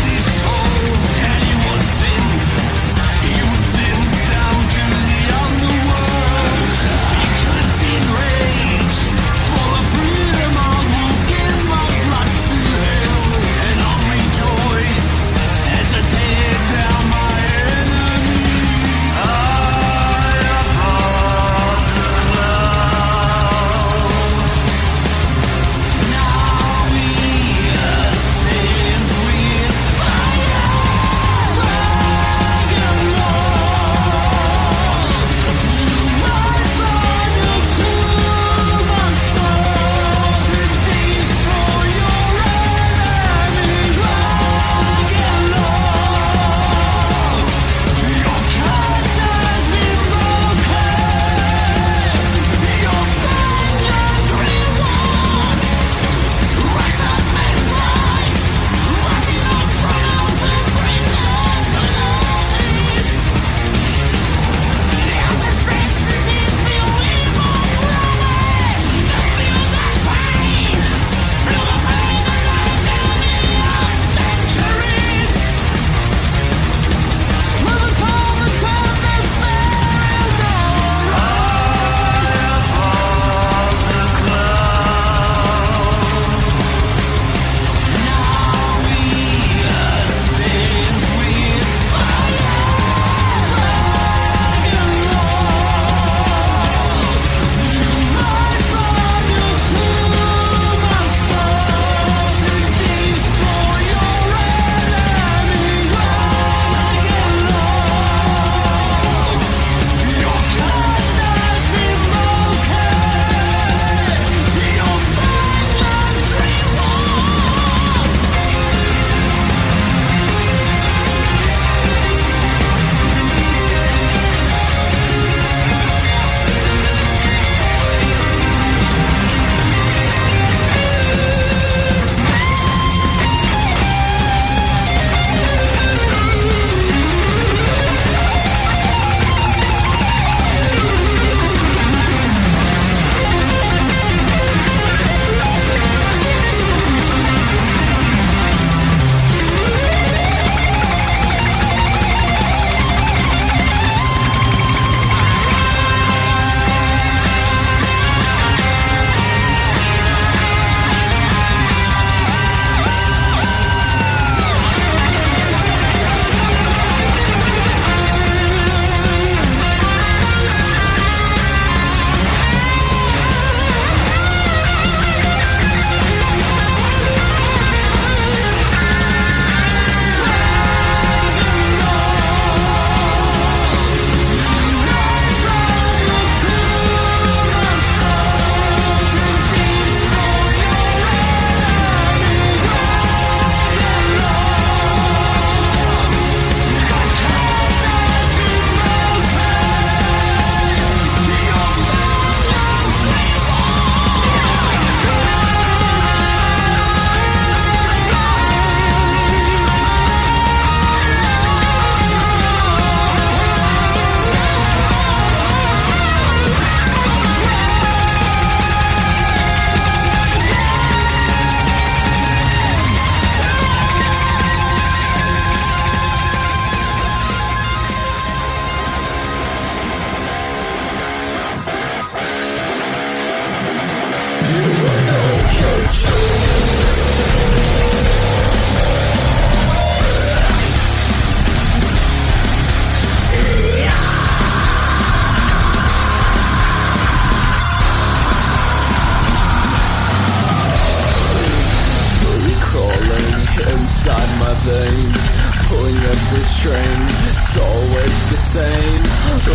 insane.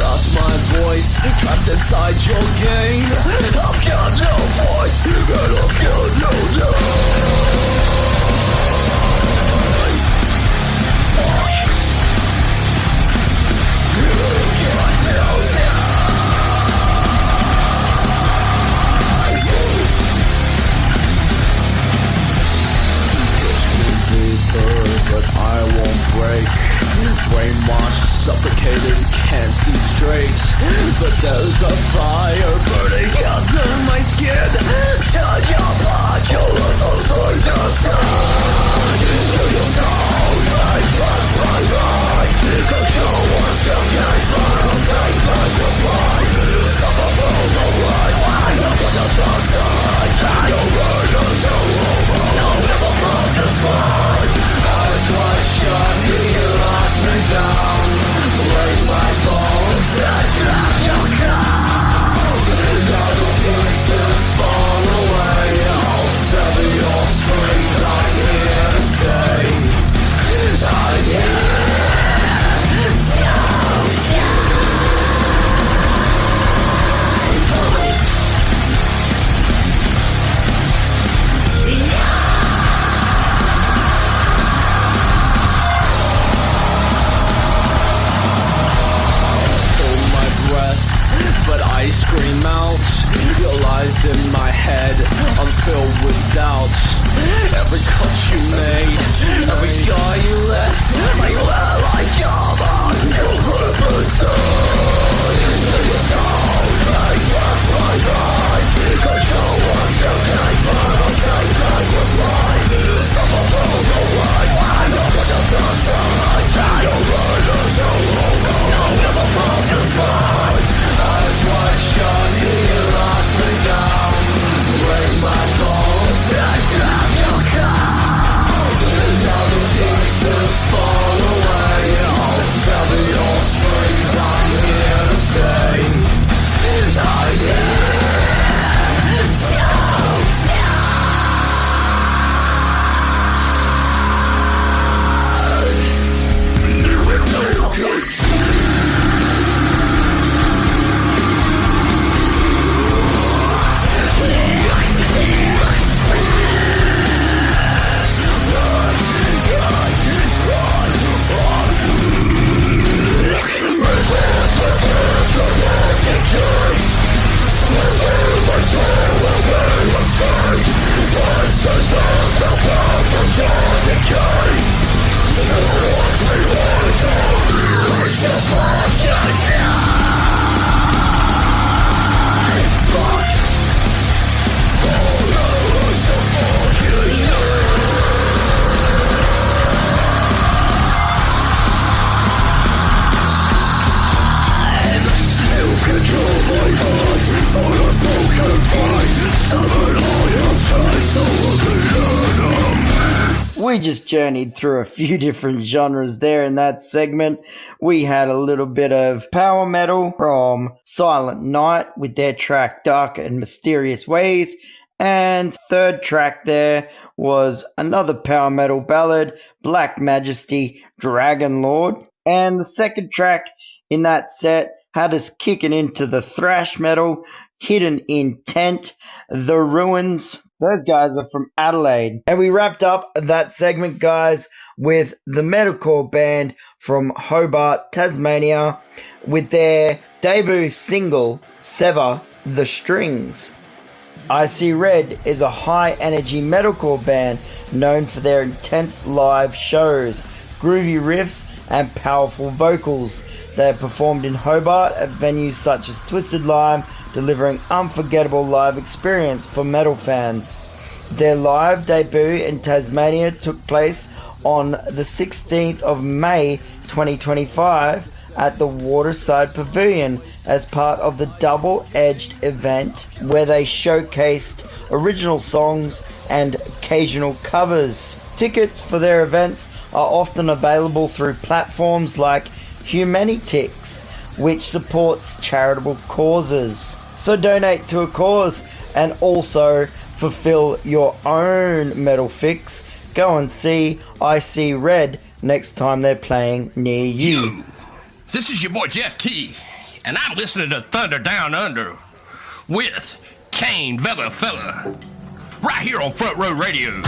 Lost my voice, trapped inside your game. I've got no voice, and I've got no name. Fuck. You've got no name. Push me deeper, but I won't break. Brainwashed, suffocated, can't see straight. But there's a fire burning under my skin. Turn your blood, your levels like the sun. Your soul, I touch my right. Control what's your game, but I'll take back what's mine. Suffer for the right. I know what the dark side. Your word is so over. I'll never find this fight. Eyes wide shut, you locked me down. Break my bones and drag you down. Now the pieces fall away. I'll sever your strength. I'm here to stay. I'm here to stay. But I scream out. Your lies in my head, I'm filled with doubt. Every cut you made, every scar you left, I wear like armor. Your purpose your soul, I touch my mind. Control what's your game, but I'll take back what's mine. Suffer for the right, I know what you've done tonight. Your word is so over, I'll never find this fight. Eyes wide shut, you locked me down. Break my bones and drag you down. Now the pieces fall away. I'll sever your strength. I'm here to stay. I'm here to stay.
We just journeyed through a few different genres there in that segment. We had a little bit of power metal from Silent Night with their track Dark and Mysterious Ways. And third track there was another power metal ballad, Black Majesty, Dragon Lord. And the second track in that set had us kicking into the thrash metal, Hidden Intent, The Ruins. Those guys are from Adelaide. And we wrapped up that segment, guys, with the metalcore band from Hobart, Tasmania, with their debut single, Sever the Strings. I See Red is a high-energy metalcore band known for their intense live shows, groovy riffs, and powerful vocals. They have performed in Hobart at venues such as Twisted Lime, delivering unforgettable live experience for metal fans. Their live debut in Tasmania took place on the 16th of May 2025 at the Waterside Pavilion as part of the double-edged event where they showcased original songs and occasional covers. Tickets for their events are often available through platforms like Humanitix, which supports charitable causes. So donate to a cause and also fulfill your own metal fix. Go and see I See Red next time they're playing near you.
This is your boy Jeff T, and I'm listening to Thunder Down Under with Kane Vella Fella, right here on Front Row Radio.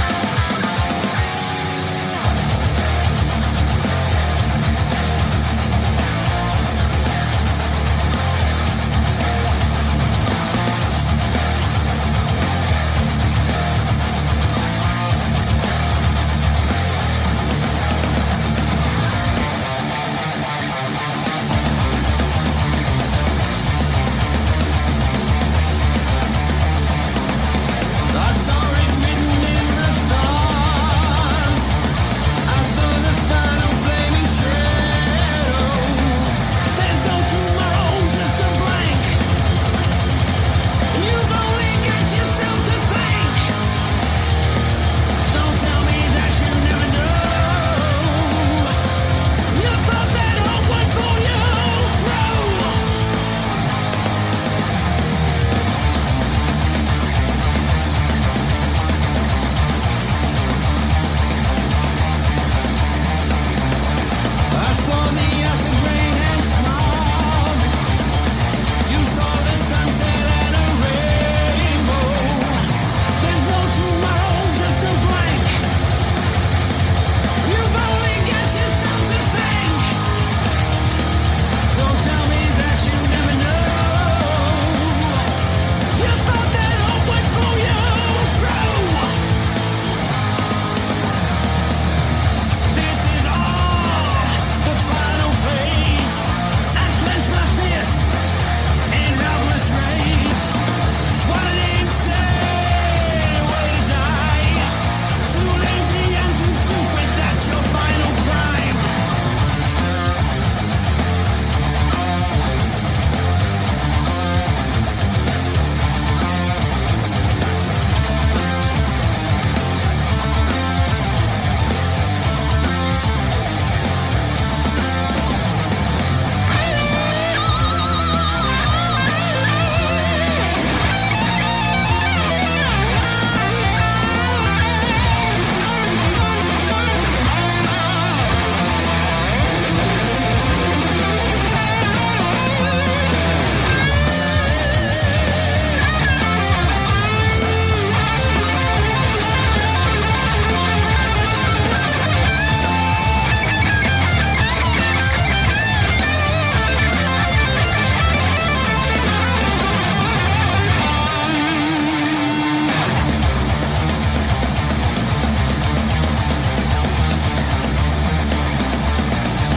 I saw it written in the stars. I saw the final flaming shadow. There's no tomorrow, just a blank. You've only got yourself to thank. Don't tell me that you never know. You thought that all would pull you through. I saw the acid rain and smog. You saw the sunset and a rainbow. There's no tomorrow, just a blank. You've only got yourself to thank. Don't tell me that you never know. You thought that hope would pull you through. This is all the final page. I clench my fists in helpless rage. What an insane way to die. Too lazy and too stupid, that's your final crime.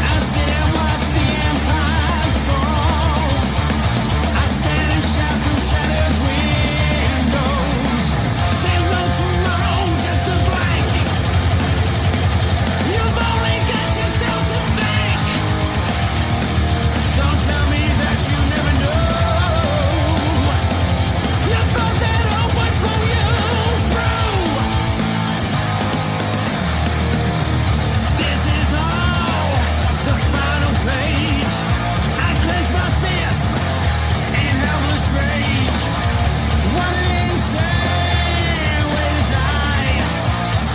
I sit and watch the empires fall. I stand and shout through shattered windows. There's no tomorrow, just a blank. You've only got yourself to thank. Don't tell me that you never know. You thought that hope would pull you through. This is all the final page. I clench my fists in helpless rage. What an insane way to die.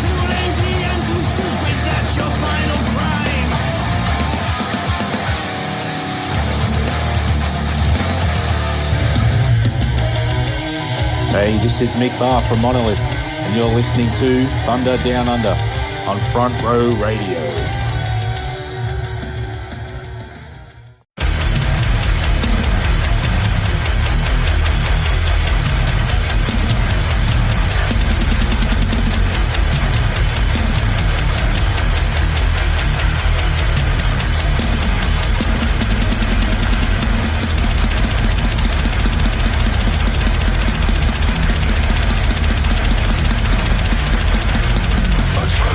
Too lazy and too stupid, that's your final crime.
Hey, this is Mick Barr from Monolith, and you're listening to Thunder Down Under on Front Row Radio.
Let's go,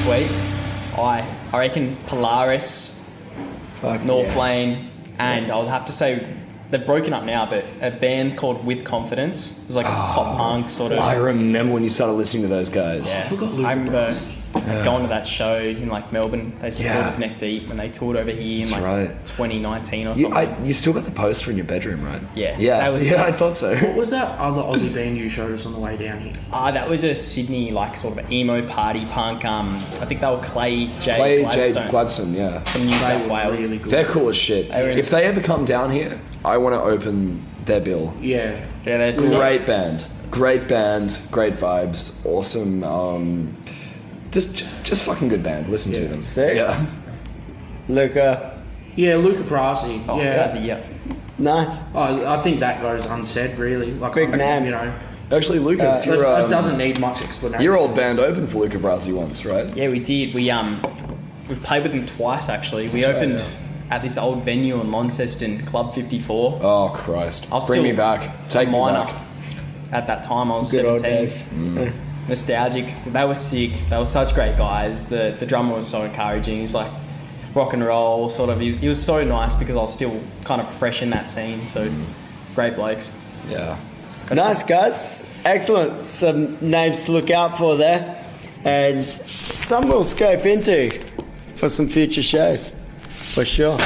week. I reckon Polaris, North Lane, and I'll have to say they've broken up now, but a band called With Confidence. It was like a pop punk sort of.
I remember when you started listening to those guys.
Yeah, I remember going to that show in like Melbourne. They supported Neck Deep when they toured over here in like 2019 or something.
You still got the poster in your bedroom, right?
Yeah.
Yeah,
That was,
I thought so.
What was that other Aussie band you showed us on the way down here?
That was a Sydney like sort of emo party punk. I think they were Clay
J.
Gladstone.
Gladstone, yeah.
From New South Wales.
Really good.
They're cool as shit. If they ever come down here, I want to open their bill.
Yeah.
They're
great band, great vibes, awesome. Just fucking good band. Listen to them.
Sick.
Yeah.
Luca.
Yeah, Luca Prasi.
Oh,
yeah.
Tassie, yeah.
Nice.
I think that goes unsaid, really. Like,
Big name.
You know.
Actually, Lucas,
it doesn't need much explanation.
Your old band opened for Luca Brasi once, right?
Yeah, we did. We've played with them twice actually. We opened at this old venue in Launceston, Club 54.
Oh Christ! Bring me back. Take me back.
At that time, I was
Good old
17.
days.
Nostalgic. They were sick. They were such great guys. The drummer was so encouraging. He's like rock and roll sort of. He was so nice because I was still kind of fresh in that scene. So great blokes.
Yeah.
Nice, guys. Excellent. Some names to look out for there. And some we'll scope into for some future shows. For sure.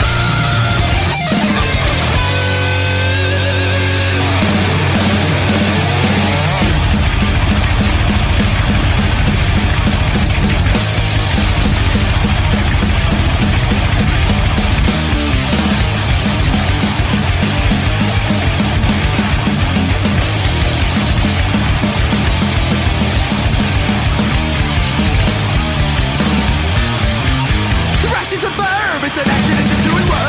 Thrash is a verb, it's an action, it's a doing work.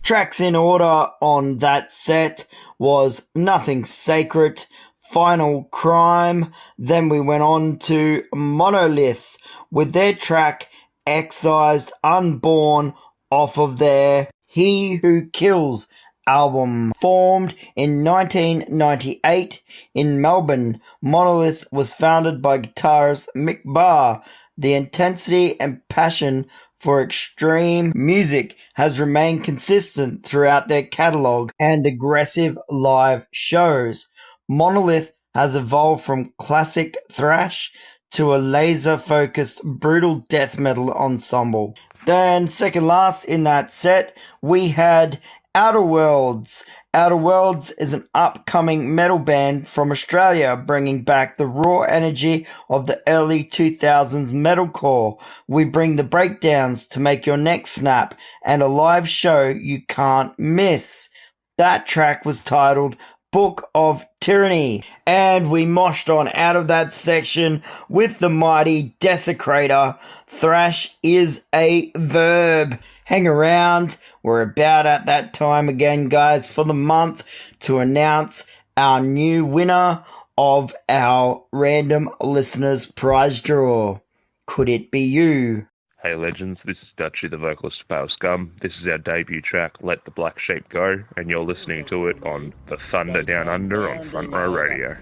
Tracks in order on that set was Nothing Sacred, Final Crime. Then we went on to Monolith with their track Excised Unborn off of their He Who Kills album. Formed in 1998 in Melbourne, Monolith was founded by guitarist Mick Barr. The intensity and passion for extreme music has remained consistent throughout their catalogue and aggressive live shows. Monolith has evolved from classic thrash to a laser-focused brutal death metal ensemble. Then second last in that set, we had Outer Worlds. Outer Worlds is an upcoming metal band from Australia, bringing back the raw energy of the early 2000s metalcore. We bring the breakdowns to make your neck snap, and a live show you can't miss. That track was titled Book of Tyranny, and we moshed on out of that section with the mighty Desecrator. Thrash is a verb. Hang around, we're about at that time again, guys, for the month to announce our new winner of our Random Listeners Prize Draw. Could it be you?
Hey legends, this is Dutchy, the vocalist of Pale Scum. This is our debut track, Let the Black Sheep Go, and you're listening to it on the Thunder Down Under on Front Row Radio.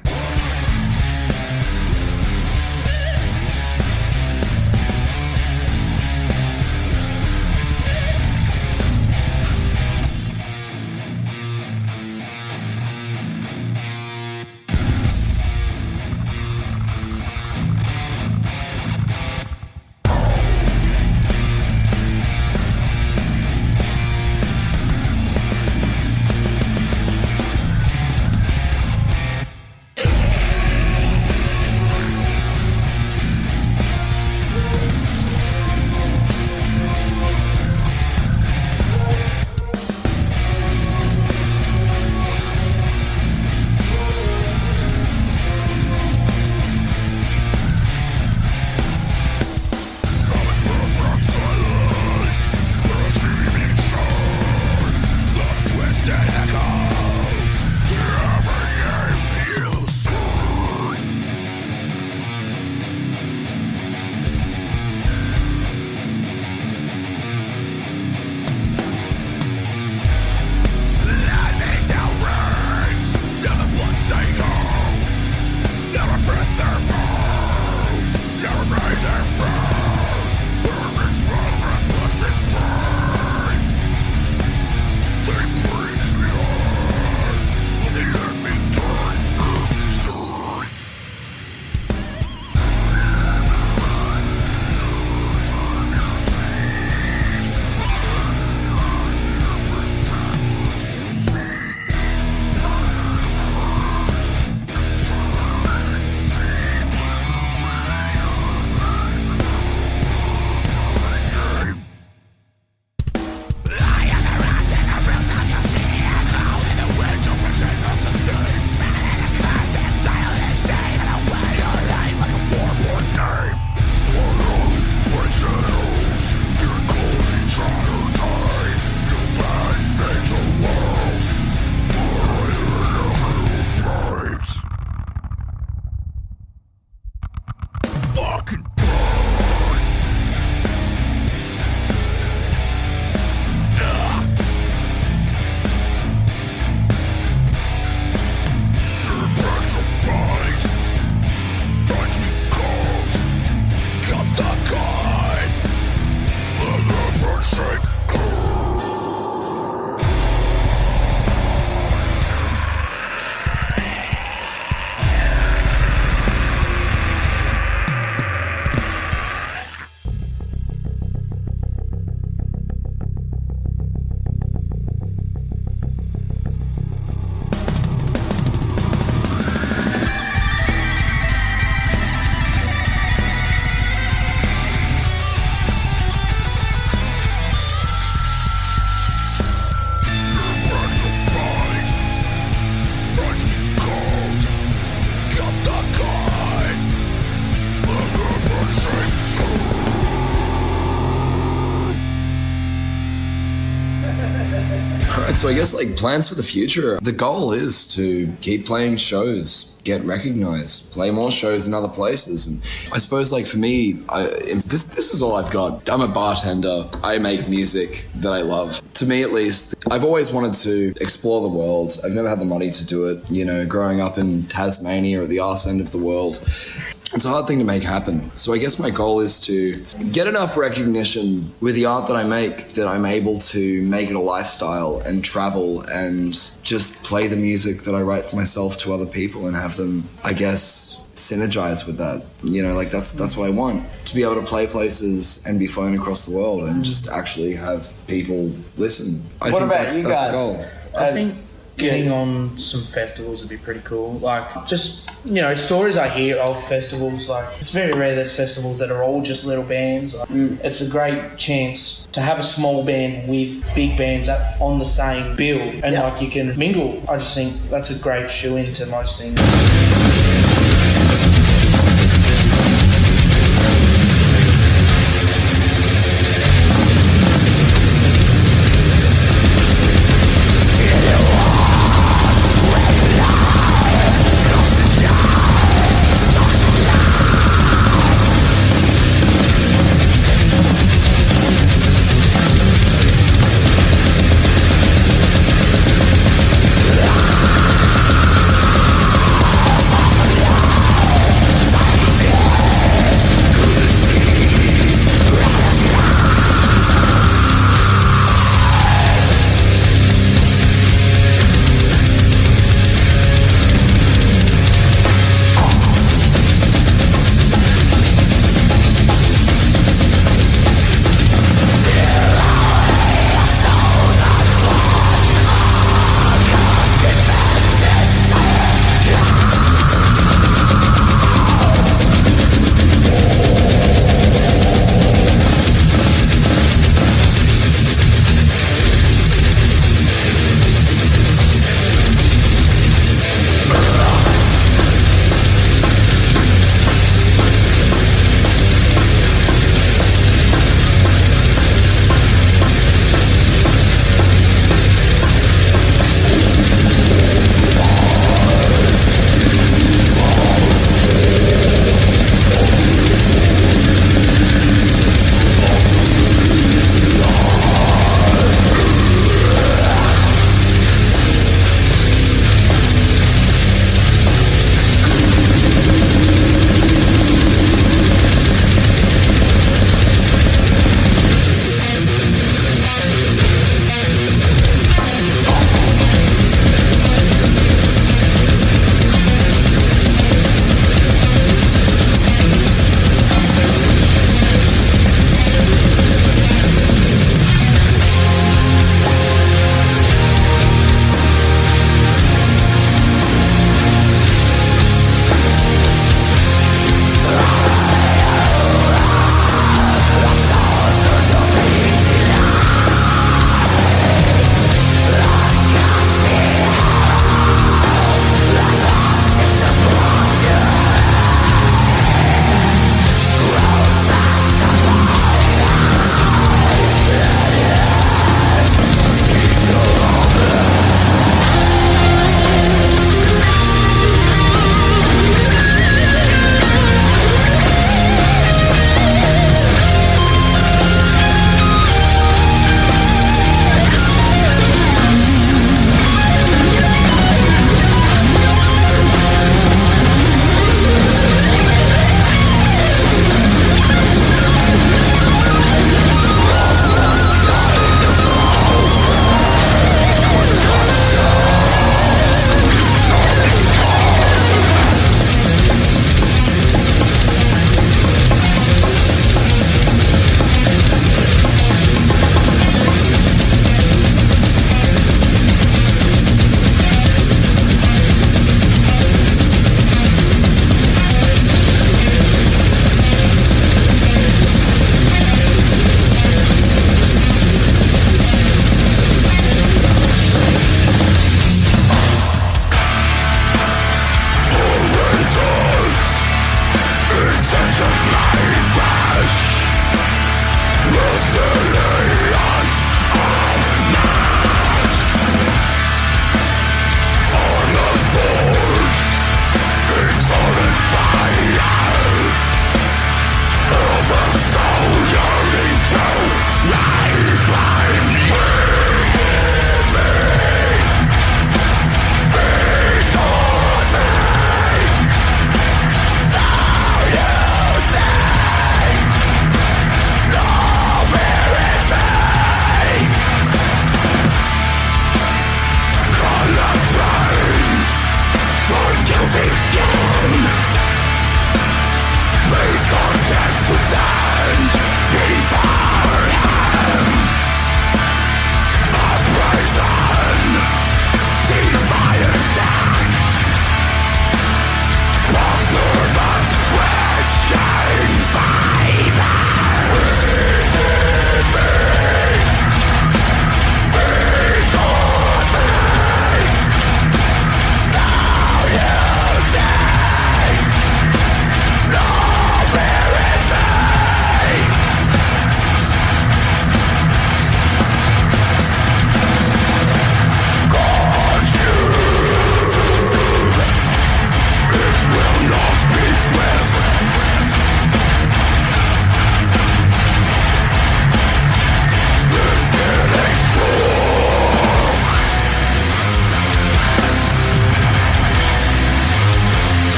So I guess like plans for the future, the goal is to keep playing shows, get recognized, play more shows in other places. And I suppose like for me, this is all I've got. I'm a bartender. I make music that I love. To me at least, I've always wanted to explore the world. I've never had the money to do it. You know, growing up in Tasmania or the arse end of the world, it's a hard thing to make happen. So I guess my goal is to get enough recognition with the art that I make that I'm able to make it a lifestyle and travel and just play the music that I write for myself to other people and have them, I guess, synergize with that. You know, like that's what I want. To be able to play places and be flown across the world and just actually have people listen. I think that's the goal.
I think getting on some festivals would be pretty cool. Like, just, you know, stories I hear of festivals, like, it's very rare there's festivals that are all just little bands. Like, it's a great chance to have a small band with big bands on the same bill and, like, you can mingle. I just think that's a great shoe-in to most things.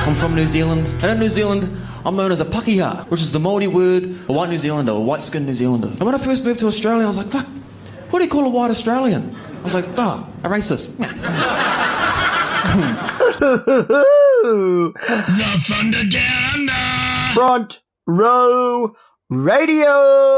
I'm from New Zealand, and in New Zealand, I'm known as a pakiha, which is the Māori word, a white New Zealander, a white-skinned New Zealander. And when I first moved to Australia, I was like, fuck, what do you call a white Australian? I was like, a racist.
The Thunder Down Under.
Front Row Radio.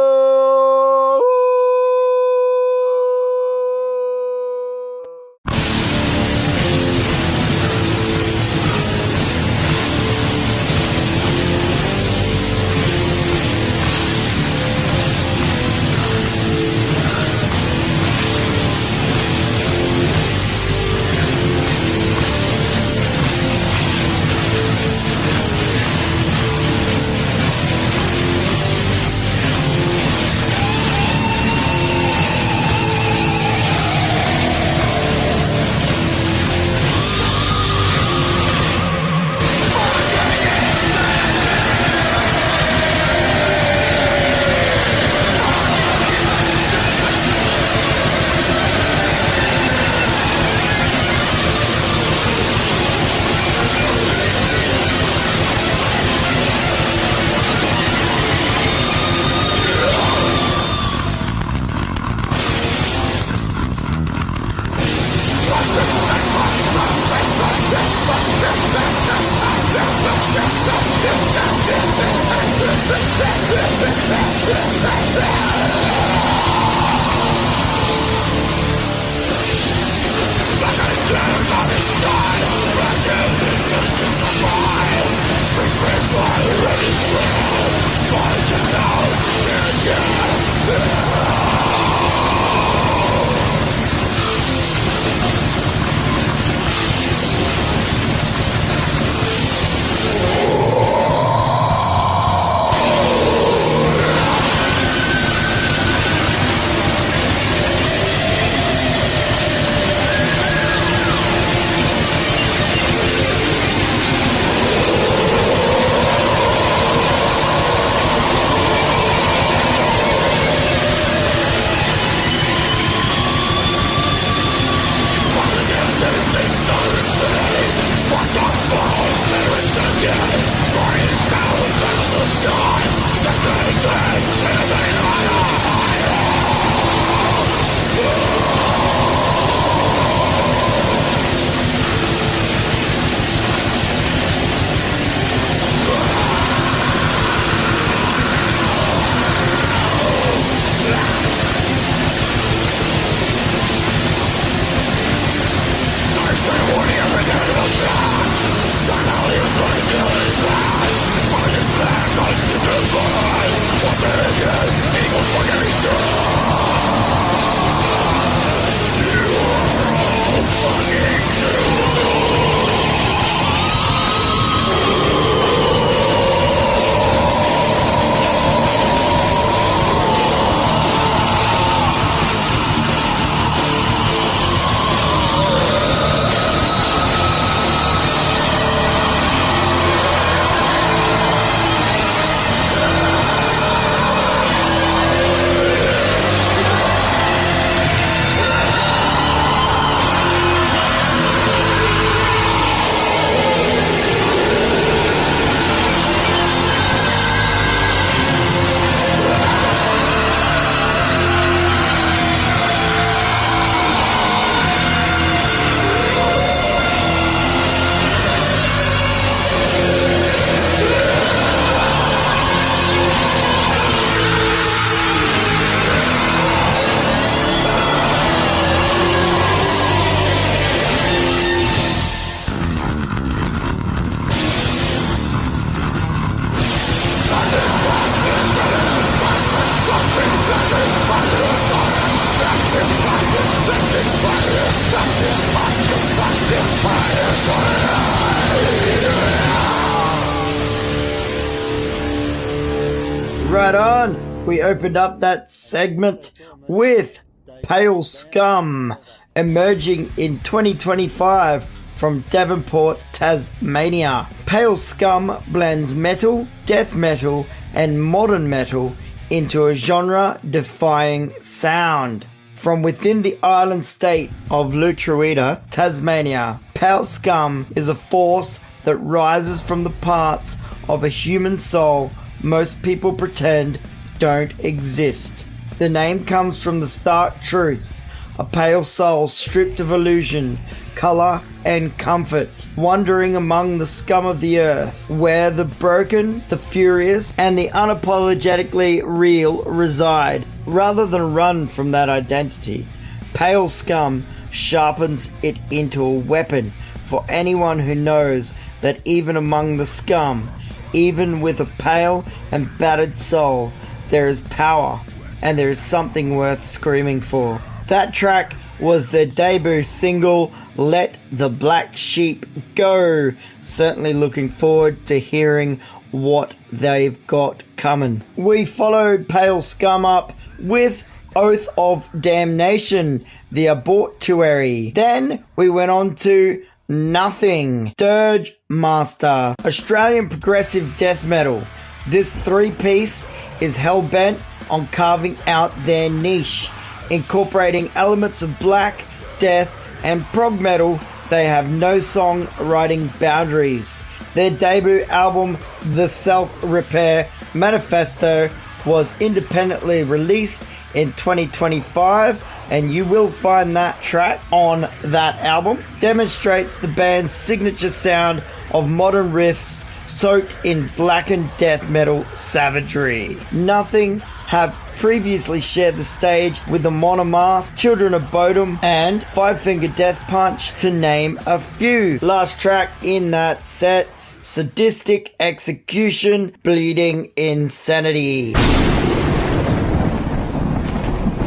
Right on. We opened up that segment with Pale Scum, emerging in 2025 from Devonport, Tasmania. Pale Scum blends metal, death metal, and modern metal into a genre-defying sound. From within the island state of Lutruwita, Tasmania, Pale Scum is a force that rises from the parts of a human soul most people pretend don't exist. The name comes from the stark truth: a pale soul stripped of illusion, colour and comfort, wandering among the scum of the earth, where the broken, the furious and the unapologetically real reside. Rather than run from that identity, Pale Scum sharpens it into a weapon for anyone who knows that even among the scum, even with a pale and battered soul, there is power and there is something worth screaming for. That track was their debut single, Let the Black Sheep Go. Certainly looking forward to hearing what they've got coming. We followed Pale Scum up with Oath of Damnation, the Abortuary. Then we went on to Nothing, Dirge Master, Australian progressive death metal. This three-piece is hell-bent on carving out their niche, incorporating elements of black, death, and prog metal. They have no songwriting boundaries. Their debut album, The Self-Repair Manifesto, was independently released in 2025, and you will find that track on that album. Demonstrates the band's signature sound of modern riffs soaked in blackened death metal savagery. Nothing have previously shared the stage with the Monomath, Children of Bodom, and Five Finger Death Punch, to name a few. Last track in that set, Sadistic Execution, Bleeding Insanity.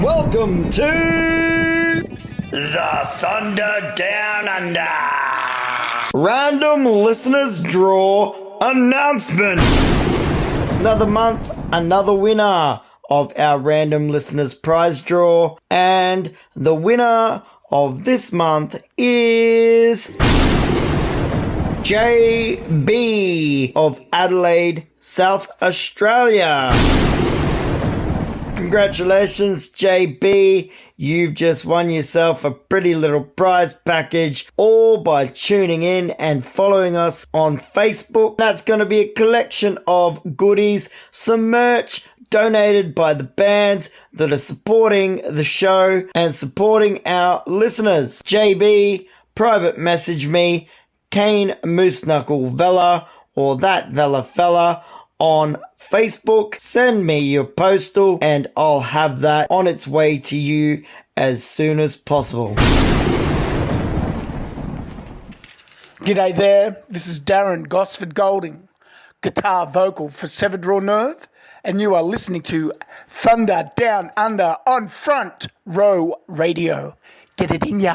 Welcome to the Thunder Down Under Random Listeners Draw Announcement. Another month, another winner of our Random Listeners Prize Draw, and the winner of this month is JB of Adelaide, South Australia. Congratulations, JB. You've just won yourself a pretty little prize package, all by tuning in and following us on Facebook. That's going to be a collection of goodies, some merch donated by the bands that are supporting the show and supporting our listeners. JB, private message me, Kane Moose Knuckle Vella, or that Vella Fella on Facebook. Send me your postal and I'll have that on its way to you as soon as possible.
G'day there, this is Darren Gosford Golding, guitar vocal for Severed Raw Nerve, and you are listening to Thunder Down Under on Front Row Radio. Get it in ya.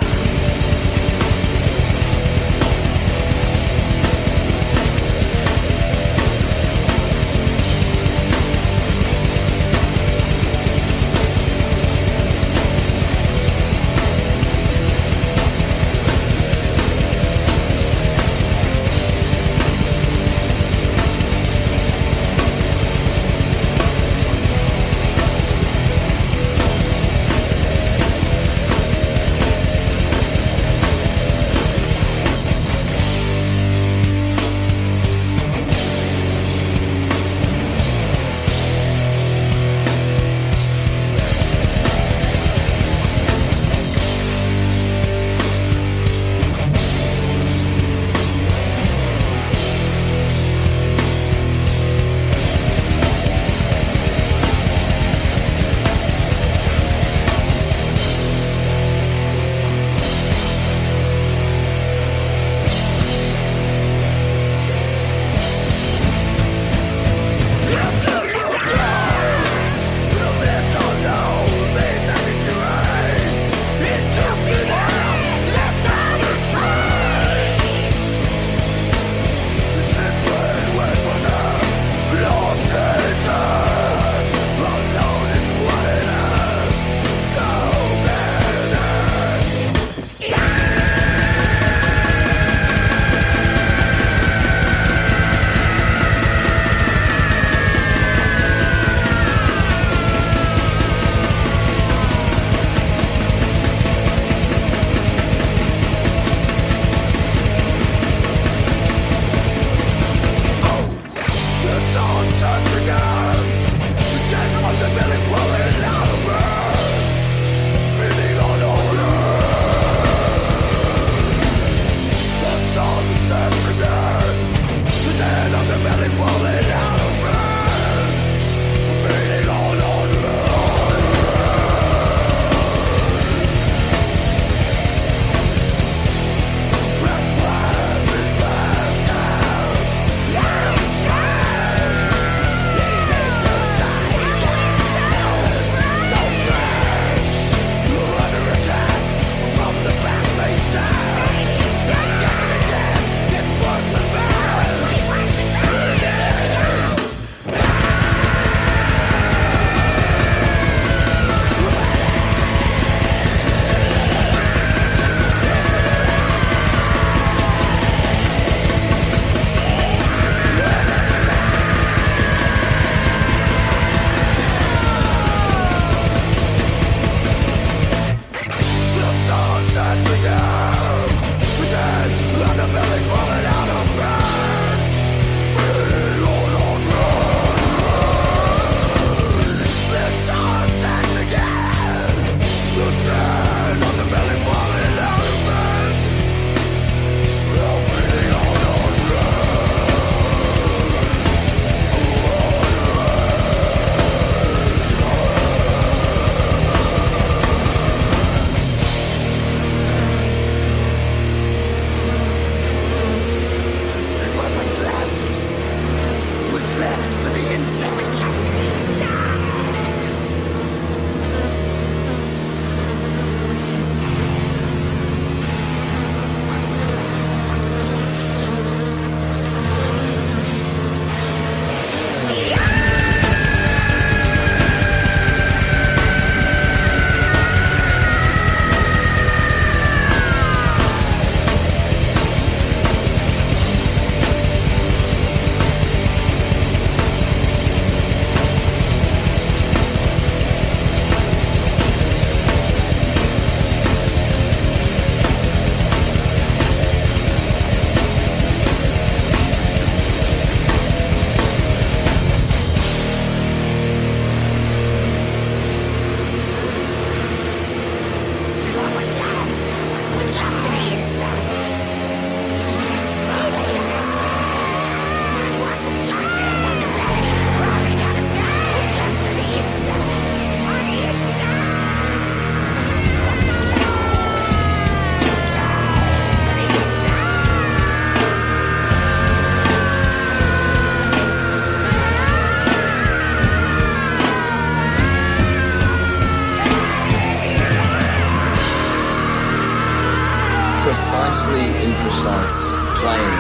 precisely imprecise playing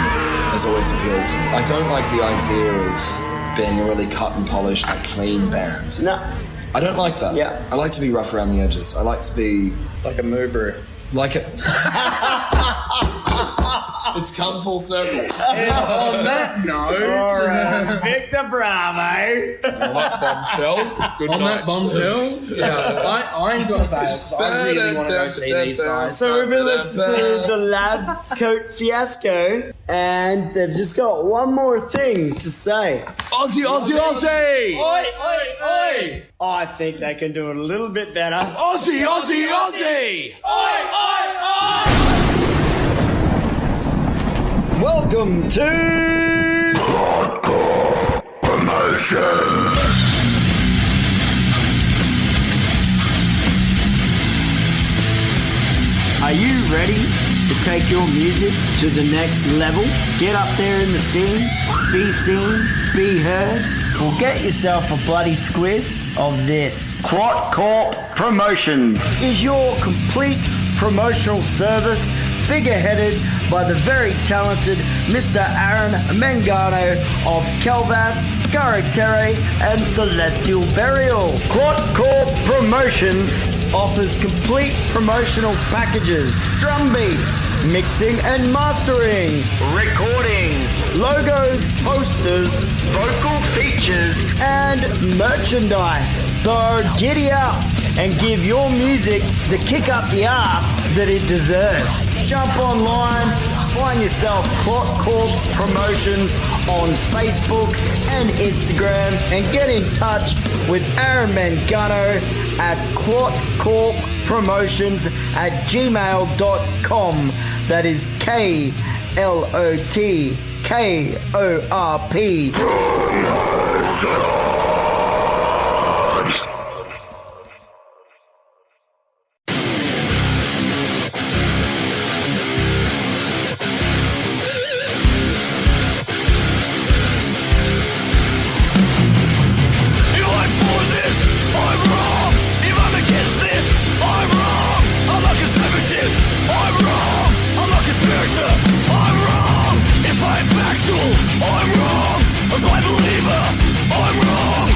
has always appealed to me. I don't like the idea of being a really cut and polished, like, clean band.
No.
I don't like that.
Yeah.
I like to be rough around the edges. I like to be...
Like a moo brew.
Like it. It's come full circle.
And on that note,
Alright, Victor Bravo.
On that bombshell, yeah, I ain't got a bail because I really want to go see these guys.
So we've been listening to the lab coat fiasco, and they've just got one more thing to say.
Aussie, Aussie, Aussie!
Oi, oi, oi!
I think they can do it a little bit better.
Aussie, Aussie, Aussie!
Oi, oi, oi!
Welcome to
Hardcore Promotions.
Are you ready to take your music to the next level? Get up there in the scene, be seen, be heard, or get yourself a bloody squiz of this. Hardcore Promotions is your complete promotional service, figureheaded by the very talented Mr. Aaron Mangano of Calvath, Garatere and Celestial Burial. Hardcore Promotions offers complete promotional packages, drum beats, mixing and mastering, recording, logos, posters, vocal features, and merchandise. So giddy up and give your music the kick up the ass that it deserves. Jump online, find yourself Clot Corp Promotions on Facebook and Instagram, and get in touch with Aaron Mangano at clotcorppromotions@gmail.com. That is KLOTKORP.
I'm wrong, a blind believer, I'm wrong.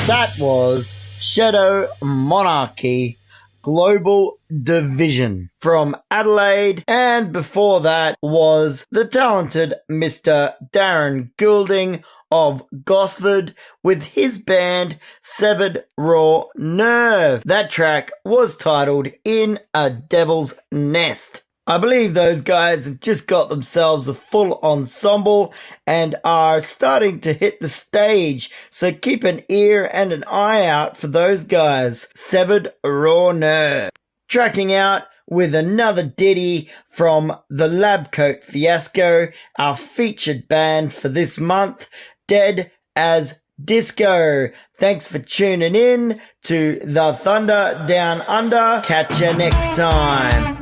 That was Shadow Monarchy Global Division from Adelaide, and before that was the talented Mr. Darren Goulding of Gosford with his band Severed Raw Nerve. That track was titled In a Devil's Nest. I believe those guys have just got themselves a full ensemble and are starting to hit the stage, so keep an ear and an eye out for those guys. Severed Raw Nerve. Tracking out with another ditty from the Lab Coat Fiasco, our featured band for this month, Dead as Disco. Thanks for tuning in to the Thunder Down Under. Catch you next time.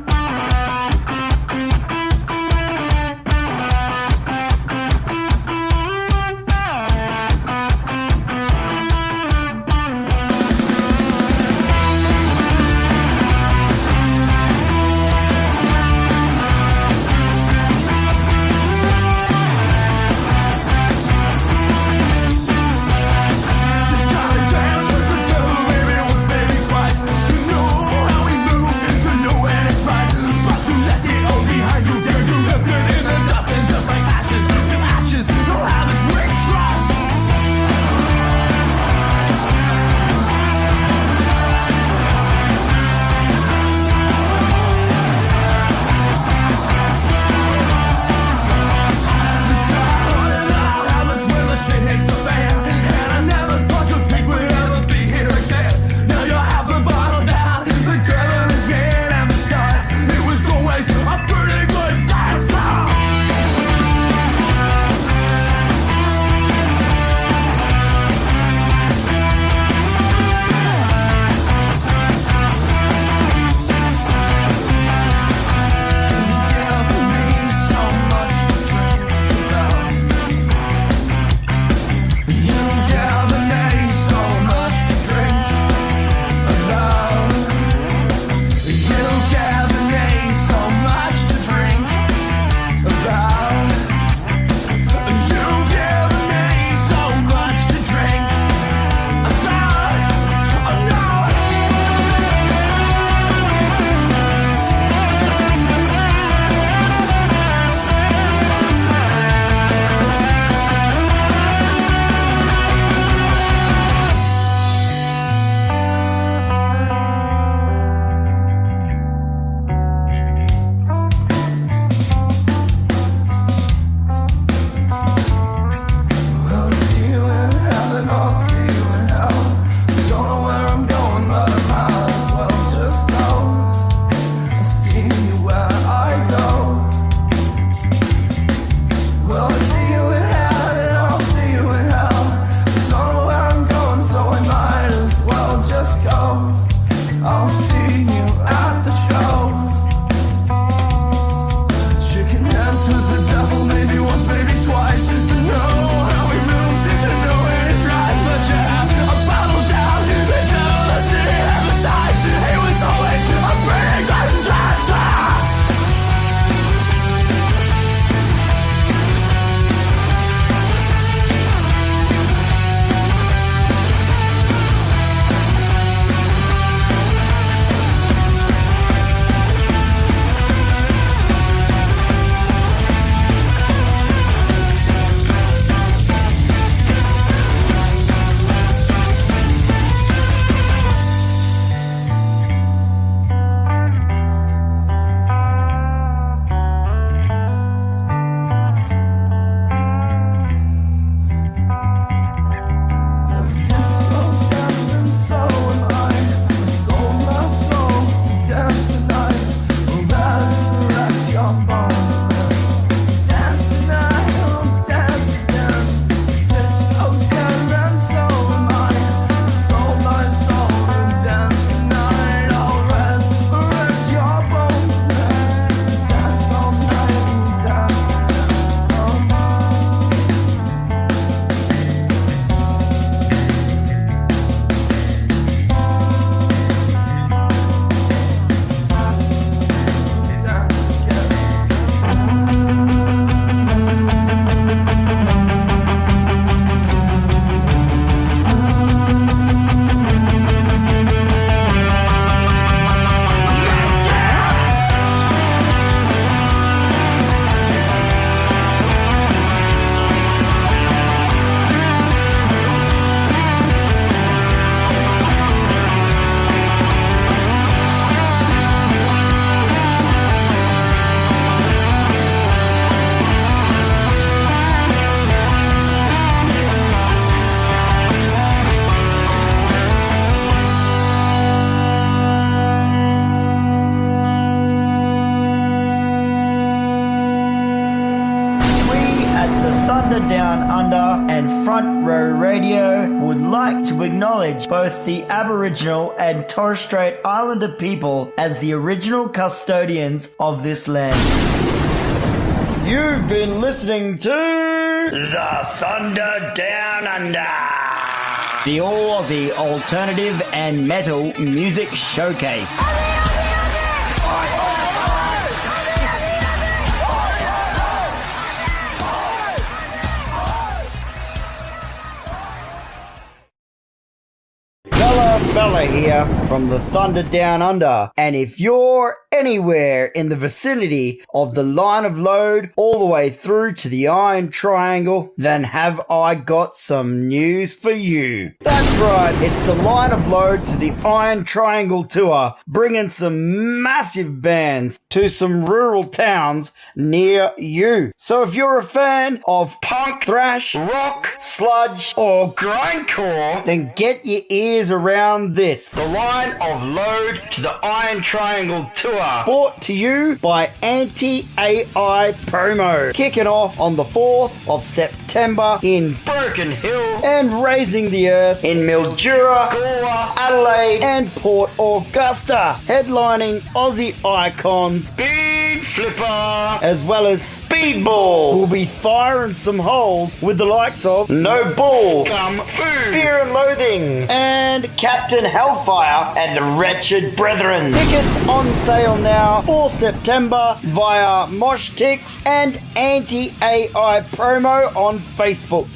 Dance with the devil, maybe once, maybe twice. To know how he moves, to know when it's right.
Front Row Radio would like to acknowledge both the Aboriginal and Torres Strait Islander people as the original custodians of this land. You've been listening to the Thunder Down Under, the All-Aussie Alternative and Metal Music Showcase. Fella here from the Thunder Down Under, and if you're anywhere in the vicinity of the line of load all the way through to the Iron Triangle, then have I got some news for you. That's right, it's the line of load to the Iron Triangle tour, bringing some massive bands to some rural towns near you. So if you're a fan of punk, thrash, rock, sludge, or grindcore, then get your ears around this. The Line of Load to the Iron Triangle Tour, brought to you by Anti-AI Promo, kicking off on the 4th of September in Broken Hill and Raising the Earth in Mildura, Galway, Adelaide and Port Augusta, headlining Aussie icons Speed Flipper as well as Speedball. We'll be firing some holes with the likes of No Bull, Scum, Food, Fear and Loathing, and Captain Hellfire and the Wretched Brethren. Tickets on sale now for September via Mosh Tix and Anti-AI Promo on Facebook.